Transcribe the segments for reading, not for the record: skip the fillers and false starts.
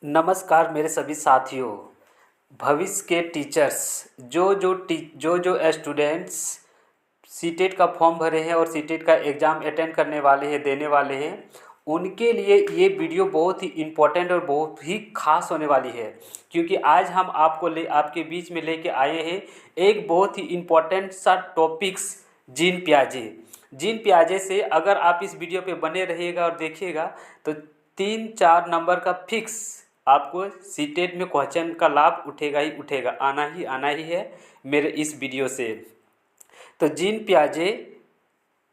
नमस्कार मेरे सभी साथियों। भविष्य के टीचर्स जो स्टूडेंट्स सीटेट का फॉर्म भरे हैं और सीटेट का एग्ज़ाम अटेंड करने वाले हैं, देने वाले हैं, उनके लिए ये वीडियो बहुत ही इम्पोर्टेंट और बहुत ही खास होने वाली है। क्योंकि आज हम आपके बीच में लेके आए हैं एक बहुत ही इम्पोर्टेंट सा टॉपिक्स, जीन पियाजे से अगर आप इस वीडियो पे बने रहिएगा और देखिएगा तो 3-4 नंबर का फिक्स आपको सीटेट में क्वेश्चन का लाभ उठेगा ही उठेगा, आना ही है मेरे इस वीडियो से। तो जीन पियाजे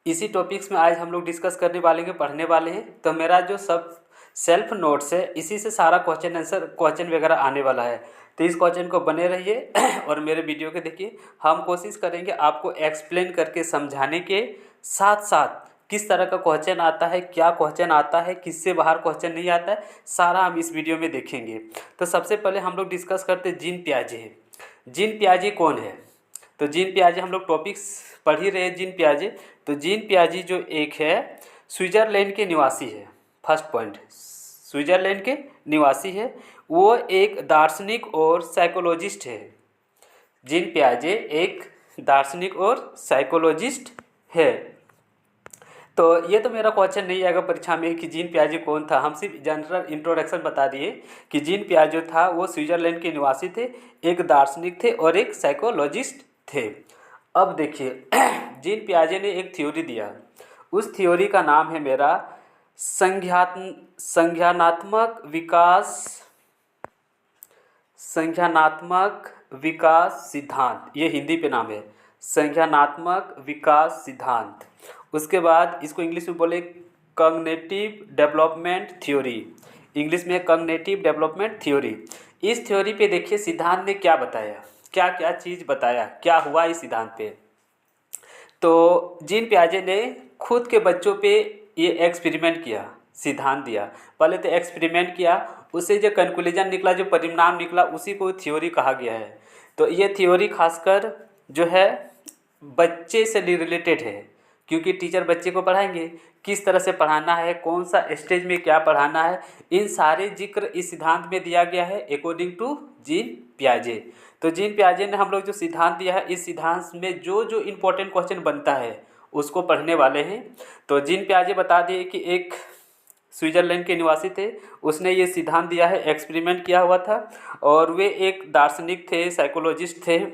इसी टॉपिक्स में आज हम लोग डिस्कस करने वाले हैं, पढ़ने वाले हैं। तो मेरा जो सब सेल्फ नोट्स है इसी से सारा क्वेश्चन वगैरह आने वाला है। तो इस क्वेश्चन को बने रहिए और मेरे वीडियो के देखिए। हम कोशिश करेंगे आपको एक्सप्लेन करके समझाने के साथ साथ किस तरह का क्वेश्चन आता है, क्या क्वेश्चन आता है, किससे बाहर क्वेश्चन नहीं आता है, सारा हम इस वीडियो में देखेंगे। तो सबसे पहले हम लोग डिस्कस करते हैं जीन पियाजे। जीन पियाजे कौन है? तो जीन पियाजे हम लोग टॉपिक्स पढ़ ही रहे हैं। जीन पियाजे तो जीन पियाजे जो एक है स्विट्ज़रलैंड के निवासी है। फर्स्ट पॉइंट, स्विट्ज़रलैंड के निवासी है। वो एक दार्शनिक और साइकोलॉजिस्ट है। जीन पियाजे एक दार्शनिक और साइकोलॉजिस्ट है। तो ये तो मेरा क्वेश्चन नहीं आएगा परीक्षा में कि जीन पियाजे कौन था। हम सिर्फ जनरल इंट्रोडक्शन बता दिए कि जीन पियाजे था वो स्विट्ज़रलैंड के निवासी थे, एक दार्शनिक थे और एक साइकोलॉजिस्ट थे। अब देखिए जीन पियाजे ने एक थ्योरी दिया। उस थ्योरी का नाम है मेरा संज्ञानात्मक विकास सिद्धांत। ये हिंदी पे नाम है, संज्ञानात्मक विकास सिद्धांत। उसके बाद इसको इंग्लिश में बोले कॉग्निटिव डेवलपमेंट थ्योरी। इंग्लिश में कॉग्निटिव डेवलपमेंट थ्योरी। इस थ्योरी पे देखिए सिद्धांत ने क्या बताया, क्या क्या चीज़ बताया, क्या हुआ इस सिद्धांत पे। तो जीन पियाजे ने खुद के बच्चों पे ये एक्सपेरिमेंट किया, सिद्धांत दिया। पहले तो एक्सपेरिमेंट किया, उससे जो कंक्लूजन निकला, जो परिणाम निकला, उसी को थ्योरी कहा गया है। तो ये थ्योरी खासकर जो है बच्चे से रिलेटेड है, क्योंकि टीचर बच्चे को पढ़ाएंगे, किस तरह से पढ़ाना है, कौन सा स्टेज में क्या पढ़ाना है, इन सारे जिक्र इस सिद्धांत में दिया गया है अकॉर्डिंग टू जीन पियाजे। तो जीन पियाजे ने हम लोग जो सिद्धांत दिया है, इस सिद्धांत में जो जो इम्पोर्टेंट क्वेश्चन बनता है उसको पढ़ने वाले हैं। तो जीन पियाजे बता दिए कि एक स्विट्ज़रलैंड के निवासी थे, उसने ये सिद्धांत दिया है, एक्सपेरिमेंट किया हुआ था, और वे एक दार्शनिक थे, साइकोलॉजिस्ट थे।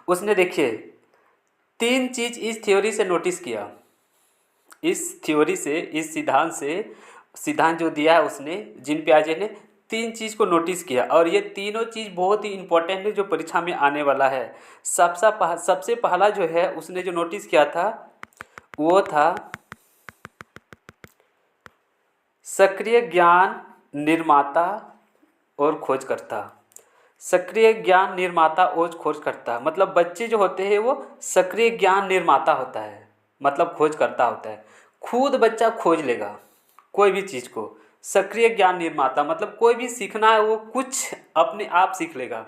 उसने देखिए 3 चीज़ इस थ्योरी से नोटिस किया। इस थ्योरी से, इस सिद्धांत जो दिया है उसने, जीन पियाजे ने 3 चीज़ को नोटिस किया, और ये तीनों चीज़ बहुत ही इम्पोर्टेंट है जो परीक्षा में आने वाला है। सबसे पहला जो है उसने जो नोटिस किया था वो था सक्रिय ज्ञान निर्माता और खोजकर्ता। सक्रिय ज्ञान निर्माता और खोजकर्ता मतलब बच्चे जो होते हैं वो सक्रिय ज्ञान निर्माता होता है, मतलब खोजकर्ता होता है। खुद बच्चा खोज लेगा कोई भी चीज़ को। सक्रिय ज्ञान निर्माता मतलब कोई भी सीखना है वो कुछ अपने आप सीख लेगा,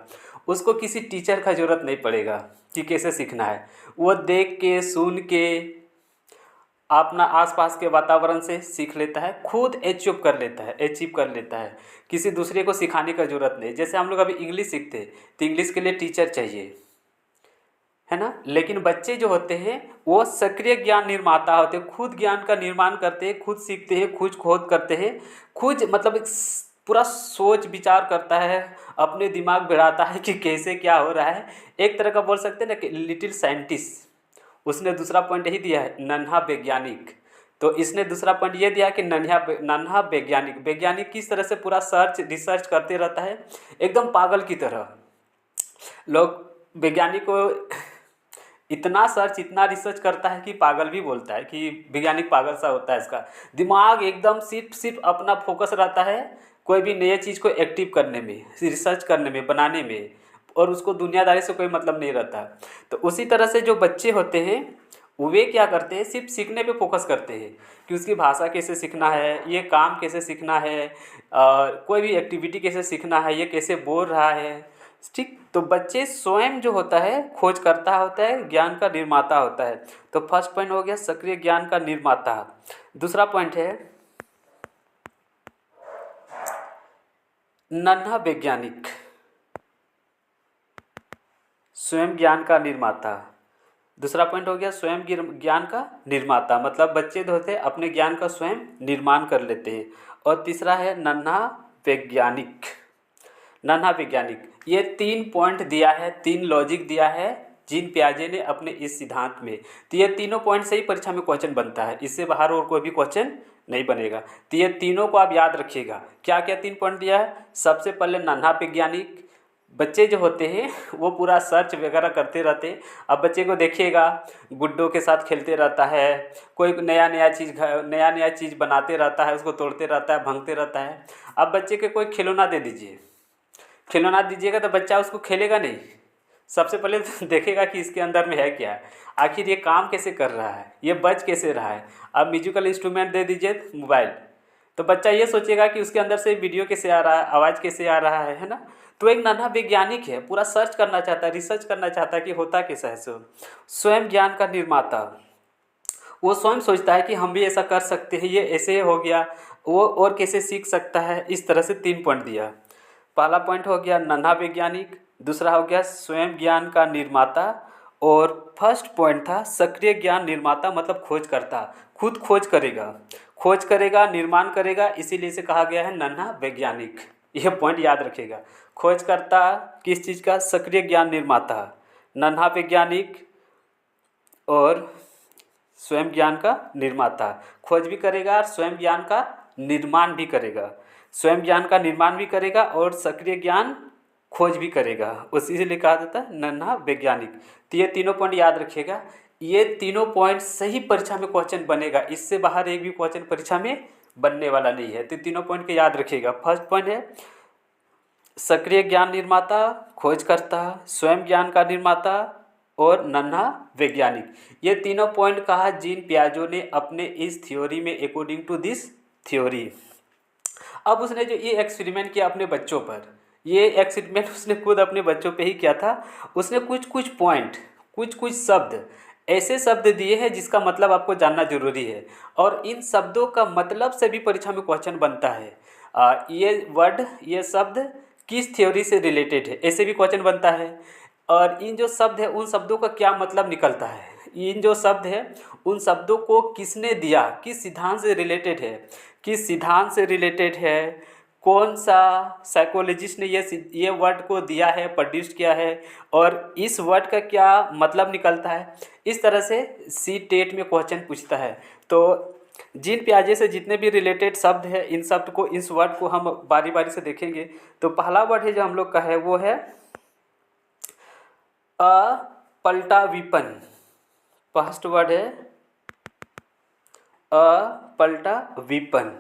उसको किसी टीचर का ज़रूरत नहीं पड़ेगा कि कैसे सीखना है। वो देख के, सुन के, अपना आसपास के वातावरण से सीख लेता है, खुद अचीव कर लेता है। किसी दूसरे को सिखाने का ज़रूरत नहीं। जैसे हम लोग अभी इंग्लिश सीखते हैं तो इंग्लिश के लिए टीचर चाहिए, है ना। लेकिन बच्चे जो होते हैं वो सक्रिय ज्ञान निर्माता होते हैं, खुद ज्ञान का निर्माण करते हैं, खुद सीखते हैं, खुद खोज करते हैं, खुद मतलब पूरा सोच विचार करता है, अपने दिमाग बढ़ाता है कि कैसे क्या हो रहा है। एक तरह का बोल सकते हैं ना कि लिटिल साइंटिस्ट। उसने दूसरा पॉइंट यही दिया है, नन्हा वैज्ञानिक। तो इसने दूसरा पॉइंट ये दिया कि नन्हा वैज्ञानिक किस तरह से पूरा रिसर्च करते रहता है, एकदम पागल की तरह। लोग वैज्ञानिक को इतना रिसर्च करता है कि पागल भी बोलता है कि वैज्ञानिक पागल सा होता है। इसका दिमाग एकदम सिर्फ अपना फोकस रहता है कोई भी नई चीज़ को एक्टिव करने में, रिसर्च करने में, बनाने में, और उसको दुनियादारी से कोई मतलब नहीं रहता। तो उसी तरह से जो बच्चे होते हैं वे क्या करते हैं, सिर्फ सीखने पे फोकस करते हैं कि उसकी भाषा कैसे सीखना है, ये काम कैसे सीखना है, कोई भी एक्टिविटी कैसे सीखना है, ये कैसे बोल रहा है। ठीक, तो बच्चे स्वयं जो होता है खोजकर्ता होता है, ज्ञान का निर्माता होता है। तो फर्स्ट पॉइंट हो गया सक्रिय ज्ञान का निर्माता। दूसरा पॉइंट है नन्हा वैज्ञानिक स्वयं ज्ञान का निर्माता। दूसरा पॉइंट हो गया स्वयं ज्ञान का निर्माता, मतलब बच्चे जो होते हैं अपने ज्ञान का स्वयं निर्माण कर लेते हैं। और तीसरा है नन्हा वैज्ञानिक। नन्हा वैज्ञानिक, ये 3 पॉइंट दिया है, 3 लॉजिक दिया है जीन पियाजे ने अपने इस सिद्धांत में। तो ये तीनों पॉइंट से ही परीक्षा में क्वेश्चन बनता है, इससे बाहर और कोई भी क्वेश्चन नहीं बनेगा। तो ये तीनों को आप याद रखिएगा। क्या क्या 3 पॉइंट दिया है? सबसे पहले नन्हा वैज्ञानिक, बच्चे जो होते हैं वो पूरा सर्च वगैरह करते रहते हैं। अब बच्चे को देखिएगा गुड्डों के साथ खेलते रहता है, कोई नया नया चीज़ बनाते रहता है, उसको तोड़ते रहता है, भंगते रहता है। अब बच्चे के कोई खिलौना दे दीजिए, खिलौना दीजिएगा तो बच्चा उसको खेलेगा नहीं। सबसे पहले तो देखेगा कि इसके अंदर में है क्या, आखिर ये काम कैसे कर रहा है, ये बज कैसे रहा है। अब म्यूजिकल इंस्ट्रूमेंट दे दीजिए मोबाइल, तो बच्चा ये सोचेगा कि उसके अंदर से वीडियो कैसे आ रहा है, आवाज़ कैसे आ रहा है ना। तो एक नन्हा वैज्ञानिक है, पूरा सर्च करना चाहता है, रिसर्च करना चाहता है कि होता कैसा है। सो स्वयं ज्ञान का निर्माता, वो स्वयं सोचता है कि हम भी ऐसा कर सकते हैं, ये ऐसे हो गया, वो और कैसे सीख सकता है। इस तरह से 3 पॉइंट दिया। पहला पॉइंट हो गया नन्हा वैज्ञानिक, दूसरा हो गया स्वयं ज्ञान का निर्माता, और फर्स्ट पॉइंट था सक्रिय ज्ञान निर्माता, मतलब खोज करता, खुद खोज करेगा, निर्माण करेगा, इसीलिए इसे कहा गया है नन्हा वैज्ञानिक। यह पॉइंट याद रखिएगा। खोज करता किस चीज़ का? सक्रिय ज्ञान निर्माता, नन्हा वैज्ञानिक और स्वयं ज्ञान का निर्माता। खोज भी करेगा और स्वयं ज्ञान का निर्माण भी करेगा, स्वयं ज्ञान का निर्माण भी करेगा और सक्रिय ज्ञान खोज भी करेगा, उसी से कहा जाता है नन्हा वैज्ञानिक। तो ये तीनों पॉइंट याद रखिएगा। ये तीनों पॉइंट सही परीक्षा में क्वेश्चन बनेगा, इससे बाहर एक भी क्वेश्चन परीक्षा में बनने वाला नहीं है। तो तीनों पॉइंट के याद रखिएगा। फर्स्ट पॉइंट है सक्रिय ज्ञान निर्माता, खोजकर्ता, स्वयं ज्ञान का निर्माता और नन्हा वैज्ञानिक। ये तीनों पॉइंट कहा जीन पियाजे ने अपने इस थ्योरी में, अकॉर्डिंग टू दिस थ्योरी। अब उसने जो ये एक्सपेरिमेंट किया अपने बच्चों पर, ये एक्सपेरिमेंट उसने खुद अपने बच्चों पे ही किया था। उसने कुछ कुछ पॉइंट, कुछ कुछ शब्द, ऐसे शब्द दिए हैं जिसका मतलब आपको जानना जरूरी है, और इन शब्दों का मतलब से भी परीक्षा में क्वेश्चन बनता है। ये वर्ड, ये शब्द किस थ्योरी से रिलेटेड है, ऐसे भी क्वेश्चन बनता है। और इन जो शब्द है उन शब्दों का क्या मतलब निकलता है, इन जो शब्द है उन शब्दों को किसने दिया, किस सिद्धांत से रिलेटेड है, किस सिद्धांत से रिलेटेड है, कौन सा साइकोलॉजिस्ट ने ये वर्ड को दिया है, प्रोड्यूस किया है, और इस वर्ड का क्या मतलब निकलता है। इस तरह से सी टेट में क्वेश्चन पूछता है। तो जीन पियाजे से जितने भी रिलेटेड शब्द है, इन शब्द को, इस वर्ड को हम बारी बारी से देखेंगे। तो पहला वर्ड है जो हम लोग का है वो है अपलटा विपन। फर्स्ट वर्ड है अपलटा विपन।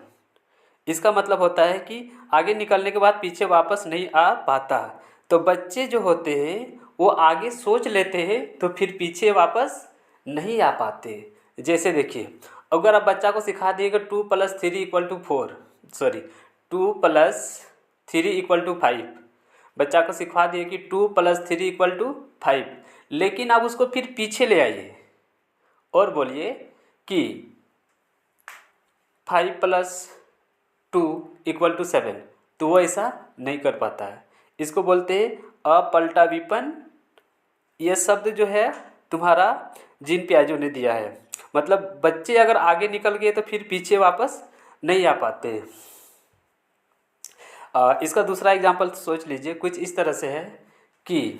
इसका मतलब होता है कि आगे निकलने के बाद पीछे वापस नहीं आ पाता। तो बच्चे जो होते हैं वो आगे सोच लेते हैं तो फिर पीछे वापस नहीं आ पाते। जैसे देखिए, अगर आप बच्चा को सिखा दिएगा 2+3=4, सॉरी 2+3=5, बच्चा को सिखा दिए कि 2+3=5, लेकिन आप उसको फिर पीछे ले आइए और बोलिए कि 5+2=7, तो वो ऐसा नहीं कर पाता है। इसको बोलते हैं अपलटा विपन। ये शब्द जो है तुम्हारा जीन पियाजे ने दिया है, मतलब बच्चे अगर आगे निकल गए तो फिर पीछे वापस नहीं आ पाते। इसका दूसरा एग्जाम्पल सोच लीजिए, कुछ इस तरह से है कि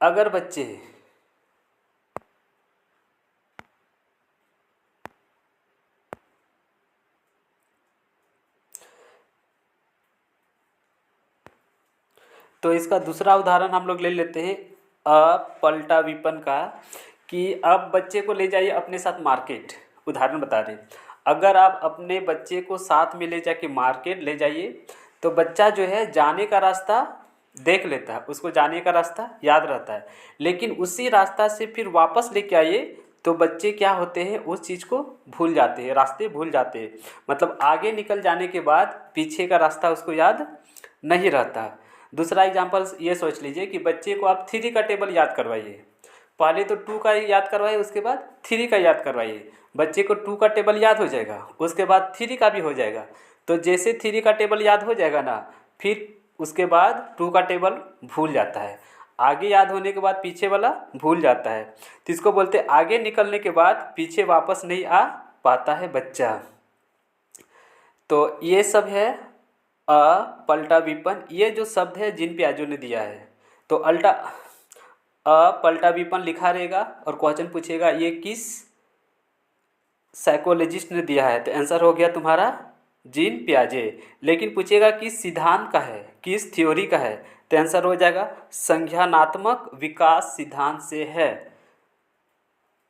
अगर बच्चे तो इसका दूसरा उदाहरण हम लोग ले लेते हैं अपलटा विपन का, कि अब बच्चे को ले जाइए अपने साथ मार्केट। उदाहरण बता रहे हैं, अगर आप अपने बच्चे को साथ में ले जाके मार्केट ले जाइए तो बच्चा जो है जाने का रास्ता देख लेता है, उसको जाने का रास्ता याद रहता है, लेकिन उसी रास्ता से फिर वापस लेके आइए तो बच्चे क्या होते हैं, उस चीज़ को भूल जाते हैं, रास्ते भूल जाते हैं। मतलब आगे निकल जाने के बाद पीछे का रास्ता उसको याद नहीं रहता। दूसरा एग्जाम्पल ये सोच लीजिए कि बच्चे को आप 3 का टेबल याद करवाइए। पहले तो 2 का याद करवाइए, उसके बाद 3 का याद करवाइए। बच्चे को 2 का टेबल याद हो जाएगा, उसके बाद 3 का भी हो जाएगा। तो जैसे 3 का टेबल याद हो जाएगा ना, फिर उसके बाद 2 का टेबल भूल जाता है, आगे याद होने के बाद पीछे वाला भूल जाता है। तो इसको बोलते हैं आगे निकलने के बाद पीछे वापस नहीं आ पाता है बच्चा। तो ये सब है अ पलटा विपन, ये जो शब्द है जिन प्याजों ने दिया है। तो अल्टा पलटा विपन लिखा रहेगा और क्वेश्चन पूछेगा ये किस साइकोलॉजिस्ट ने दिया है, तो आंसर हो गया तुम्हारा जीन पियाजे। लेकिन पूछेगा किस सिद्धांत का है, किस थ्योरी का है, तो आंसर हो जाएगा संज्ञानात्मक विकास सिद्धांत से है,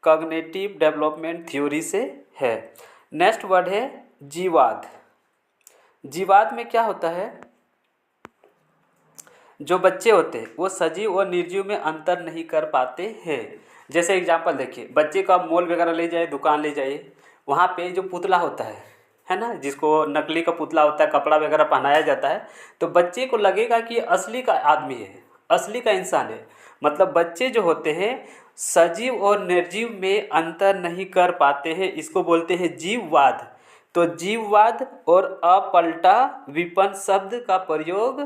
कॉग्निटिव डेवलपमेंट थ्योरी से है। नेक्स्ट वर्ड है जीवाद। जीवाद में क्या होता है, जो बच्चे होते हैं वो सजीव और निर्जीव में अंतर नहीं कर पाते हैं। जैसे एग्जांपल देखिए, बच्चे का मॉल वगैरह ले जाए, दुकान ले जाइए, वहाँ पे जो पुतला होता है ना, जिसको नकली का पुतला होता है, कपड़ा वगैरह पहनाया जाता है, तो बच्चे को लगेगा कि ये असली का आदमी है, असली का इंसान है। मतलब बच्चे जो होते हैं सजीव और निर्जीव में अंतर नहीं कर पाते हैं, इसको बोलते हैं जीववाद। तो जीववाद और अपलटा विपन शब्द का प्रयोग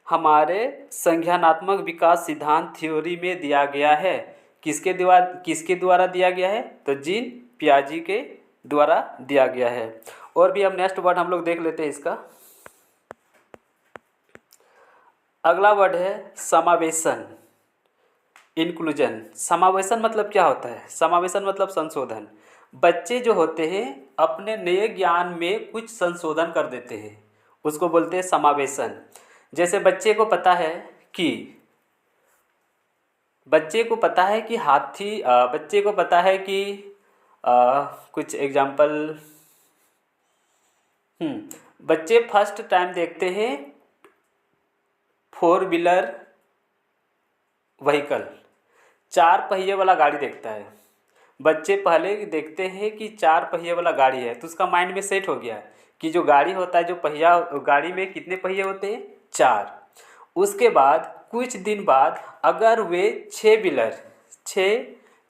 हमारे संज्ञानात्मक विकास सिद्धांत थ्योरी में दिया गया है। किसके द्वारा दिया गया है, तो जीन पियाजे के द्वारा दिया गया है। और भी हम नेक्स्ट वर्ड हम लोग देख लेते हैं इसका। अगला वर्ड है समावेशन, इंक्लूजन। समावेशन मतलब क्या होता है, समावेशन मतलब संशोधन। बच्चे जो होते हैं अपने नए ज्ञान में कुछ संशोधन कर देते हैं, उसको बोलते हैं समावेशन। जैसे बच्चे को पता है कि हाथी, बच्चे को पता है कि कुछ एग्जाम्पल, बच्चे फर्स्ट टाइम देखते हैं 4 व्हीलर व्हीकल, 4 पहिए वाला गाड़ी देखता है। बच्चे पहले देखते हैं कि 4 पहिए वाला गाड़ी है, तो उसका माइंड में सेट हो गया कि जो गाड़ी होता है, जो पहिया, गाड़ी में कितने पहिए होते हैं, 4। उसके बाद कुछ दिन बाद अगर वे 6 व्हीलर, 6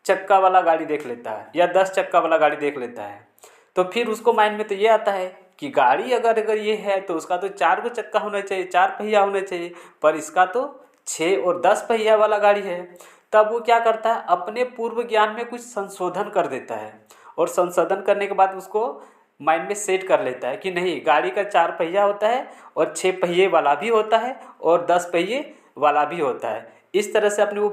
चक्का वाला गाड़ी देख लेता है या 10 चक्का वाला गाड़ी देख लेता है, तो फिर उसको माइंड में तो ये आता है कि गाड़ी अगर ये है तो उसका तो 4 को चक्का होना चाहिए, 4 पहिया होना चाहिए, पर इसका तो 6 और 10 पहिया वाला गाड़ी है। तब वो क्या करता है, अपने पूर्व ज्ञान में कुछ संशोधन कर देता है, और संशोधन करने के बाद उसको माइंड में सेट कर लेता है कि नहीं, गाड़ी का 4 पहिया होता है और 6 पहिए वाला भी होता है और 10 पहिए वाला भी होता है। इस तरह से अपने वो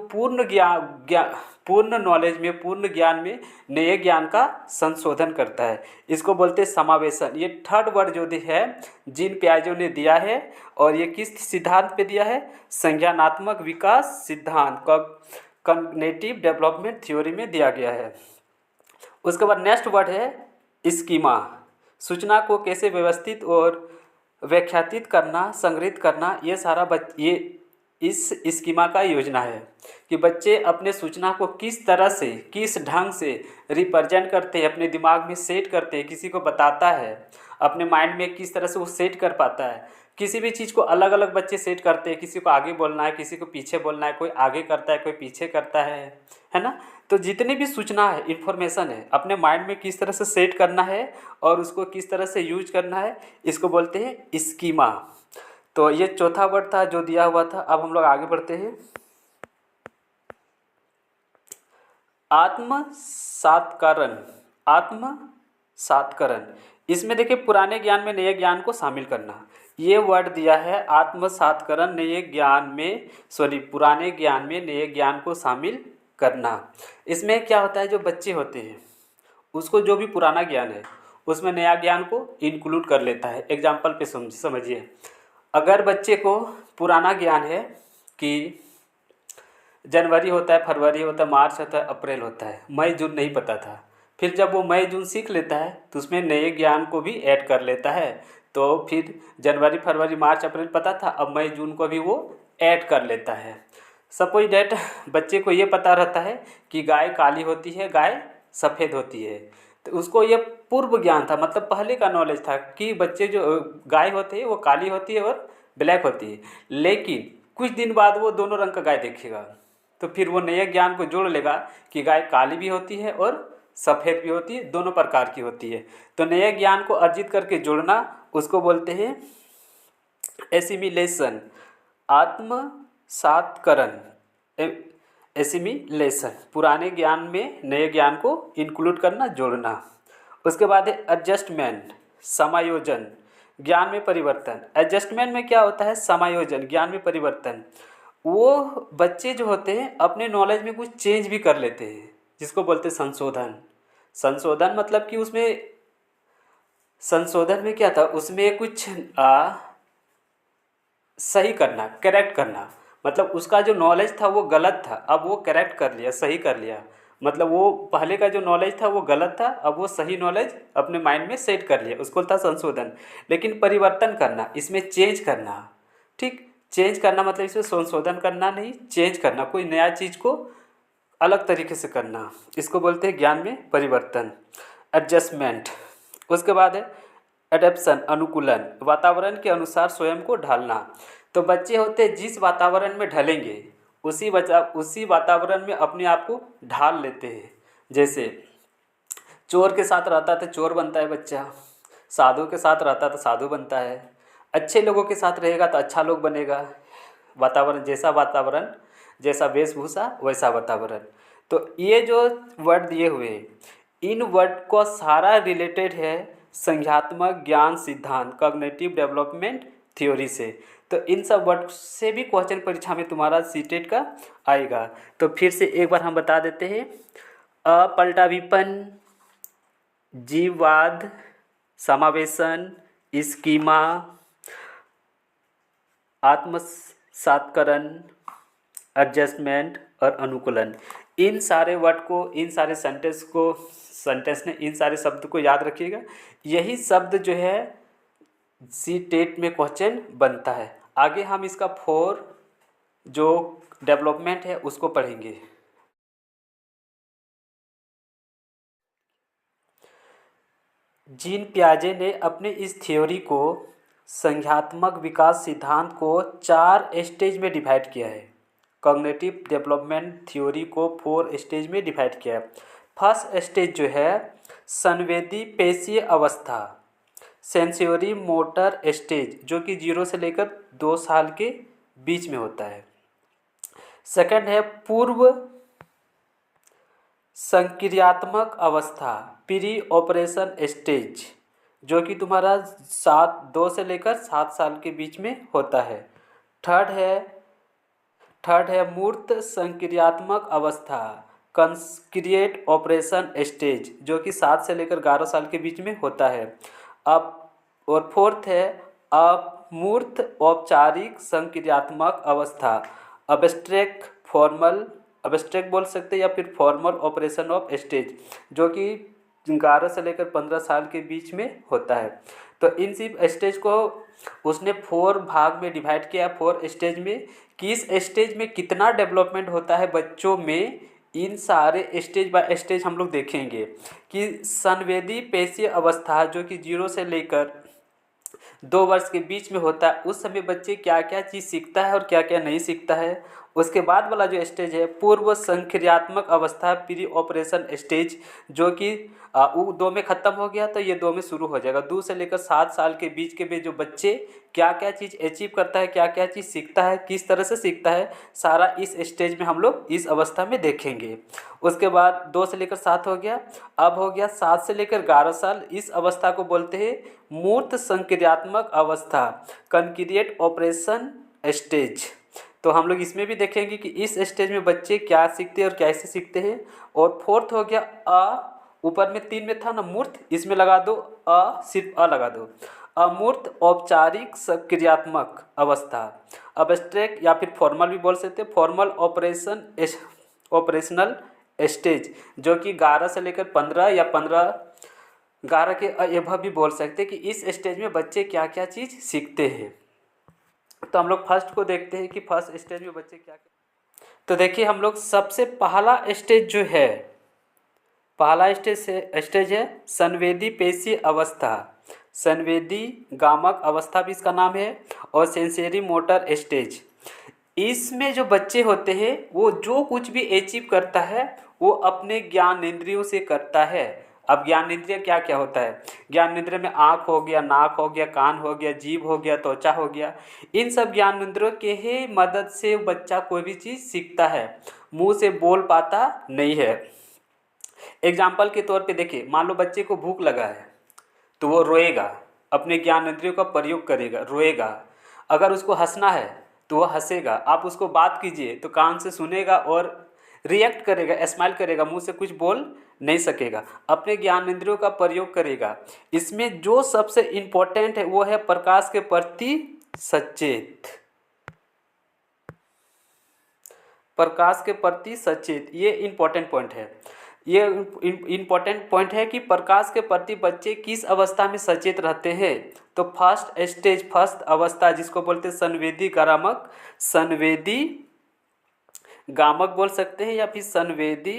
पूर्ण नॉलेज में, पूर्ण ज्ञान में नए ज्ञान का संशोधन करता है, इसको बोलते हैं समावेशन। ये थर्ड वर्ड जो है जीन पियाजे ने दिया है, और ये किस सिद्धांत पे दिया है, संज्ञानात्मक विकास सिद्धांत, कॉग्निटिव डेवलपमेंट थ्योरी में दिया गया है। उसके बाद नेक्स्ट वर्ड है स्कीमा। सूचना को कैसे व्यवस्थित और व्याख्यातित करना, संग्रहित करना, ये सारा ये इस स्कीमा का योजना है कि बच्चे अपने सूचना को किस तरह से, किस ढंग से रिप्रेजेंट करते हैं, अपने दिमाग में सेट करते हैं, किसी को बताता है, अपने माइंड में किस तरह से वो सेट कर पाता है। किसी भी चीज़ को अलग अलग बच्चे सेट करते हैं, किसी को आगे बोलना है, किसी को पीछे बोलना है, कोई आगे करता है, कोई पीछे करता है ना। तो जितनी भी सूचना है, इन्फॉर्मेशन है, अपने माइंड में किस तरह से सेट करना है और उसको किस तरह से यूज करना है, इसको बोलते हैं स्कीमा। तो ये चौथा वर्ड था जो दिया हुआ था। अब हम लोग आगे बढ़ते हैं। आत्मसात्करण, आत्मसात्करण, इसमें देखिए पुराने ज्ञान में नए ज्ञान को शामिल करना, ये वर्ड दिया है आत्मसात्करण, नए ज्ञान में, पुराने ज्ञान में नए ज्ञान को शामिल करना। इसमें क्या होता है, जो बच्चे होते हैं उसको जो भी पुराना ज्ञान है उसमें नया ज्ञान को इंक्लूड कर लेता है। एग्जाम्पल पे समझिए, अगर बच्चे को पुराना ज्ञान है कि जनवरी होता है, फरवरी होता है, मार्च होता है, अप्रैल होता है, मई जून नहीं पता था, फिर जब वो मई जून सीख लेता है तो उसमें नए ज्ञान को भी ऐड कर लेता है। तो फिर जनवरी फरवरी मार्च अप्रैल पता था, अब मई जून को भी वो ऐड कर लेता है। सपोज डेट बच्चे को ये पता रहता है कि गाय काली होती है, गाय सफ़ेद होती है, तो उसको ये पूर्व ज्ञान था, मतलब पहले का नॉलेज था कि बच्चे जो गाय होते हैं वो काली होती है और ब्लैक होती है। लेकिन कुछ दिन बाद वो दोनों रंग का गाय देखेगा, तो फिर वो नए ज्ञान को जोड़ लेगा कि गाय काली भी होती है और सफ़ेद भी होती है, दोनों प्रकार की होती है। तो नए ज्ञान को अर्जित करके जुड़ना उसको बोलते हैं एसिमिलेशन, आत्मसात्करण। एसिमिलेशन पुराने ज्ञान में नए ज्ञान को इंक्लूड करना, जोड़ना। उसके बाद है एडजस्टमेंट, समायोजन, ज्ञान में परिवर्तन। एडजस्टमेंट में क्या होता है? समायोजन, ज्ञान में परिवर्तन। वो बच्चे जो होते हैं अपने नॉलेज में कुछ चेंज भी कर लेते हैं, जिसको बोलते हैं संशोधन। संशोधन मतलब कि उसमें, संशोधन में क्या था, उसमें कुछ सही करना, करेक्ट करना। मतलब उसका जो नॉलेज था वो गलत था, अब वो करेक्ट कर लिया, सही कर लिया। मतलब वो पहले का जो नॉलेज था वो गलत था, अब वो सही नॉलेज अपने माइंड में सेट कर लिया, उसको था संशोधन। लेकिन परिवर्तन करना, इसमें चेंज करना, ठीक। चेंज करना मतलब इसमें संशोधन करना नहीं, चेंज करना, कोई नया चीज़ को अलग तरीके से करना, इसको बोलते हैं ज्ञान में परिवर्तन, एडजस्टमेंट। उसके बाद है एडेप्शन, अनुकूलन, वातावरण के अनुसार स्वयं को ढालना। तो बच्चे होते हैं जिस वातावरण में ढलेंगे उसी वातावरण में अपने आप को ढाल लेते हैं। जैसे चोर के साथ रहता है तो चोर बनता है बच्चा, साधु के साथ रहता है तो साधु बनता है, अच्छे लोगों के साथ रहेगा तो अच्छा लोग बनेगा। वातावरण जैसा वेशभूषा वैसा वातावरण। तो ये जो वर्ड दिए हुए हैं, इन वर्ड को सारा रिलेटेड है संज्ञात्मक ज्ञान सिद्धांत, कॉग्निटिव डेवलपमेंट थ्योरी से। तो इन सब वर्ड से भी क्वेश्चन परीक्षा में तुम्हारा सीटेट का आएगा। तो फिर से एक बार हम बता देते हैं। अपलटा विपन, जीववाद, समावेशन, स्कीमा, आत्मसात्करण, एडजस्टमेंट और अनुकूलन। इन सारे वर्ड को, इन सारे सेंटेंस ने इन सारे शब्द को याद रखिएगा। यही शब्द जो है सी टेट में क्वेश्चन बनता है। आगे हम इसका 4 जो डेवलपमेंट है उसको पढ़ेंगे। जीन पियाजे ने अपने इस थ्योरी को, संज्ञात्मक विकास सिद्धांत को 4 स्टेज में डिवाइड किया है। कॉग्निटिव डेवलपमेंट थ्योरी को 4 स्टेज में डिवाइड किया है। फर्स्ट स्टेज जो है संवेदी पेशीय अवस्था, सेंसरी मोटर स्टेज, जो कि 0 से लेकर 2 साल के बीच में होता है। सेकंड है पूर्व संक्रियात्मक अवस्था, प्री ऑपरेशन स्टेज, जो कि तुम्हारा 2 से लेकर 7 साल के बीच में होता है। थर्ड है मूर्त संक्रियात्मक अवस्था, कंक्रिएट ऑपरेशन स्टेज, जो कि 7 से लेकर 11 साल के बीच में होता है। अब और फोर्थ है अमूर्त औपचारिक संक्रियात्मक अवस्था, अब्स्ट्रैक्ट बोल सकते हैं या फिर फॉर्मल ऑपरेशन ऑफ स्टेज, जो कि 11 से लेकर 15 साल के बीच में होता है। तो इन सब स्टेज को उसने 4 भाग में डिवाइड किया, 4 स्टेज में। किस स्टेज में कितना डेवलपमेंट होता है बच्चों में, इन सारे स्टेज बाय स्टेज हम लोग देखेंगे। कि संवेदी पेशीय अवस्था, जो कि 0 से लेकर 2 वर्ष के बीच में होता है, उस समय बच्चे क्या क्या चीज़ सीखता है और क्या क्या नहीं सीखता है। उसके बाद वाला जो स्टेज है पूर्व संक्रियात्मक अवस्था, प्री ऑपरेशन स्टेज, जो कि 2 में ख़त्म हो गया तो ये 2 में शुरू हो जाएगा। 2 से लेकर 7 साल के बीच के में जो बच्चे क्या क्या चीज़ अचीव करता है, क्या क्या चीज़ सीखता है, किस तरह से सीखता है, सारा इस स्टेज में हम लोग इस अवस्था में देखेंगे। उसके बाद 2 से लेकर 7 हो गया, अब हो गया 7 से लेकर 11 साल। इस अवस्था को बोलते हैं मूर्त संक्रियात्मक अवस्था, कंक्रिएट ऑपरेशन स्टेज। तो हम लोग इसमें भी देखेंगे कि इस स्टेज में बच्चे क्या सीखते हैं और कैसे सीखते हैं। और फोर्थ हो गया ऊपर में 3 में था ना मूर्त, इसमें लगा दो सिर्फ लगा दो, अमूर्त औपचारिक सक्रियात्मक अवस्था, अब्स्ट्रैक्ट या फिर फॉर्मल भी बोल सकते हैं, फॉर्मल ऑपरेशनल स्टेज, जो कि 11 से लेकर 15 या 11 के एभव भी बोल सकते हैं। कि इस स्टेज में बच्चे क्या क्या चीज़ सीखते हैं। तो हम लोग फर्स्ट को देखते हैं कि फर्स्ट स्टेज में बच्चे क्या क्या। तो देखिए हम लोग सबसे पहला स्टेज जो है, पहला स्टेज है संवेदी पेशीय अवस्था, संवेदी गामक अवस्था भी इसका नाम है, और सेंसरी मोटर स्टेज। इसमें जो बच्चे होते हैं वो जो कुछ भी अचीव करता है वो अपने ज्ञान इंद्रियों से करता है। अब ज्ञान इंद्रिय क्या क्या होता है? ज्ञान इंद्रिय में आँख हो गया, नाक हो गया, कान हो गया, जीभ हो गया, त्वचा हो गया। इन सब ज्ञान इंद्रियों के ही मदद से बच्चा कोई भी चीज़ सीखता है, मुंह से बोल पाता नहीं है। एग्जाम्पल के तौर पे देखिए, मान लो बच्चे को भूख लगा है तो वो रोएगा, अपने ज्ञान इंद्रियों का प्रयोग करेगा, रोएगा। अगर उसको हंसना है तो वह हंसेगा। आप उसको बात कीजिए तो कान से सुनेगा और रिएक्ट करेगा, स्माइल करेगा, मुंह से कुछ बोल नहीं सकेगा, अपने ज्ञान इंद्रियों का प्रयोग करेगा। इसमें जो सबसे इम्पोर्टेंट है वो है प्रकाश के प्रति सचेत। प्रकाश के प्रति सचेत, ये इम्पोर्टेंट पॉइंट है। ये इम्पोर्टेंट पॉइंट है कि प्रकाश के प्रति बच्चे किस अवस्था में सचेत रहते हैं। तो फर्स्ट स्टेज, फर्स्ट अवस्था जिसको बोलते हैं संवेदी गामक, संवेदी गामक बोल सकते हैं या फिर संवेदी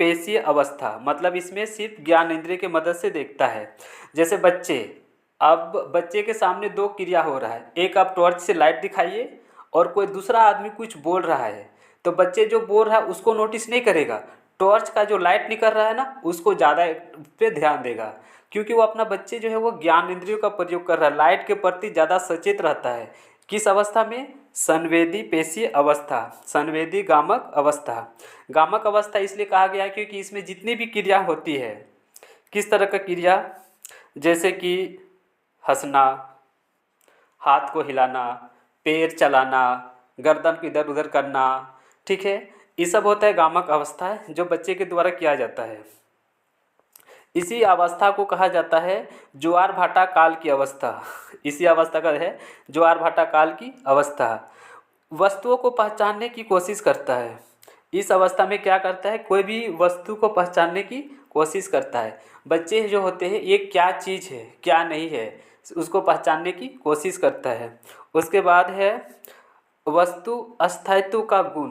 पेशीय अवस्था। मतलब इसमें सिर्फ ज्ञान इंद्रिय की मदद से देखता है। जैसे बच्चे, अब बच्चे के सामने दो क्रिया हो रहा है, एक आप टॉर्च से लाइट दिखाइए और कोई दूसरा आदमी कुछ बोल रहा है, तो बच्चे जो बोल रहा है उसको नोटिस नहीं करेगा, टॉर्च का जो लाइट निकल रहा है ना उसको ज़्यादा पे ध्यान देगा, क्योंकि वो अपना बच्चे जो है वो ज्ञान इंद्रियों का प्रयोग कर रहा है, लाइट के प्रति ज़्यादा सचेत रहता है। किस अवस्था में? संवेदी पेशीय अवस्था, संवेदी गामक अवस्था। गामक अवस्था इसलिए कहा गया है क्योंकि इसमें जितनी भी क्रिया होती है, किस तरह का क्रिया, जैसे कि हंसना, हाथ को हिलाना, पैर चलाना, गर्दन को इधर उधर करना, ठीक है, ये सब होता है गामक अवस्था है जो बच्चे के द्वारा किया जाता है। इसी अवस्था को कहा जाता है ज्वार भाटा काल की अवस्था। इसी अवस्था का है ज्वार भाटा काल की अवस्था। वस्तुओं को पहचानने की कोशिश करता है। इस अवस्था में क्या करता है? कोई भी वस्तु को पहचानने की कोशिश करता है। बच्चे जो होते हैं ये क्या चीज़ है क्या नहीं है उसको पहचानने की कोशिश करता है। उसके बाद है वस्तु अस्थायित्व का गुण।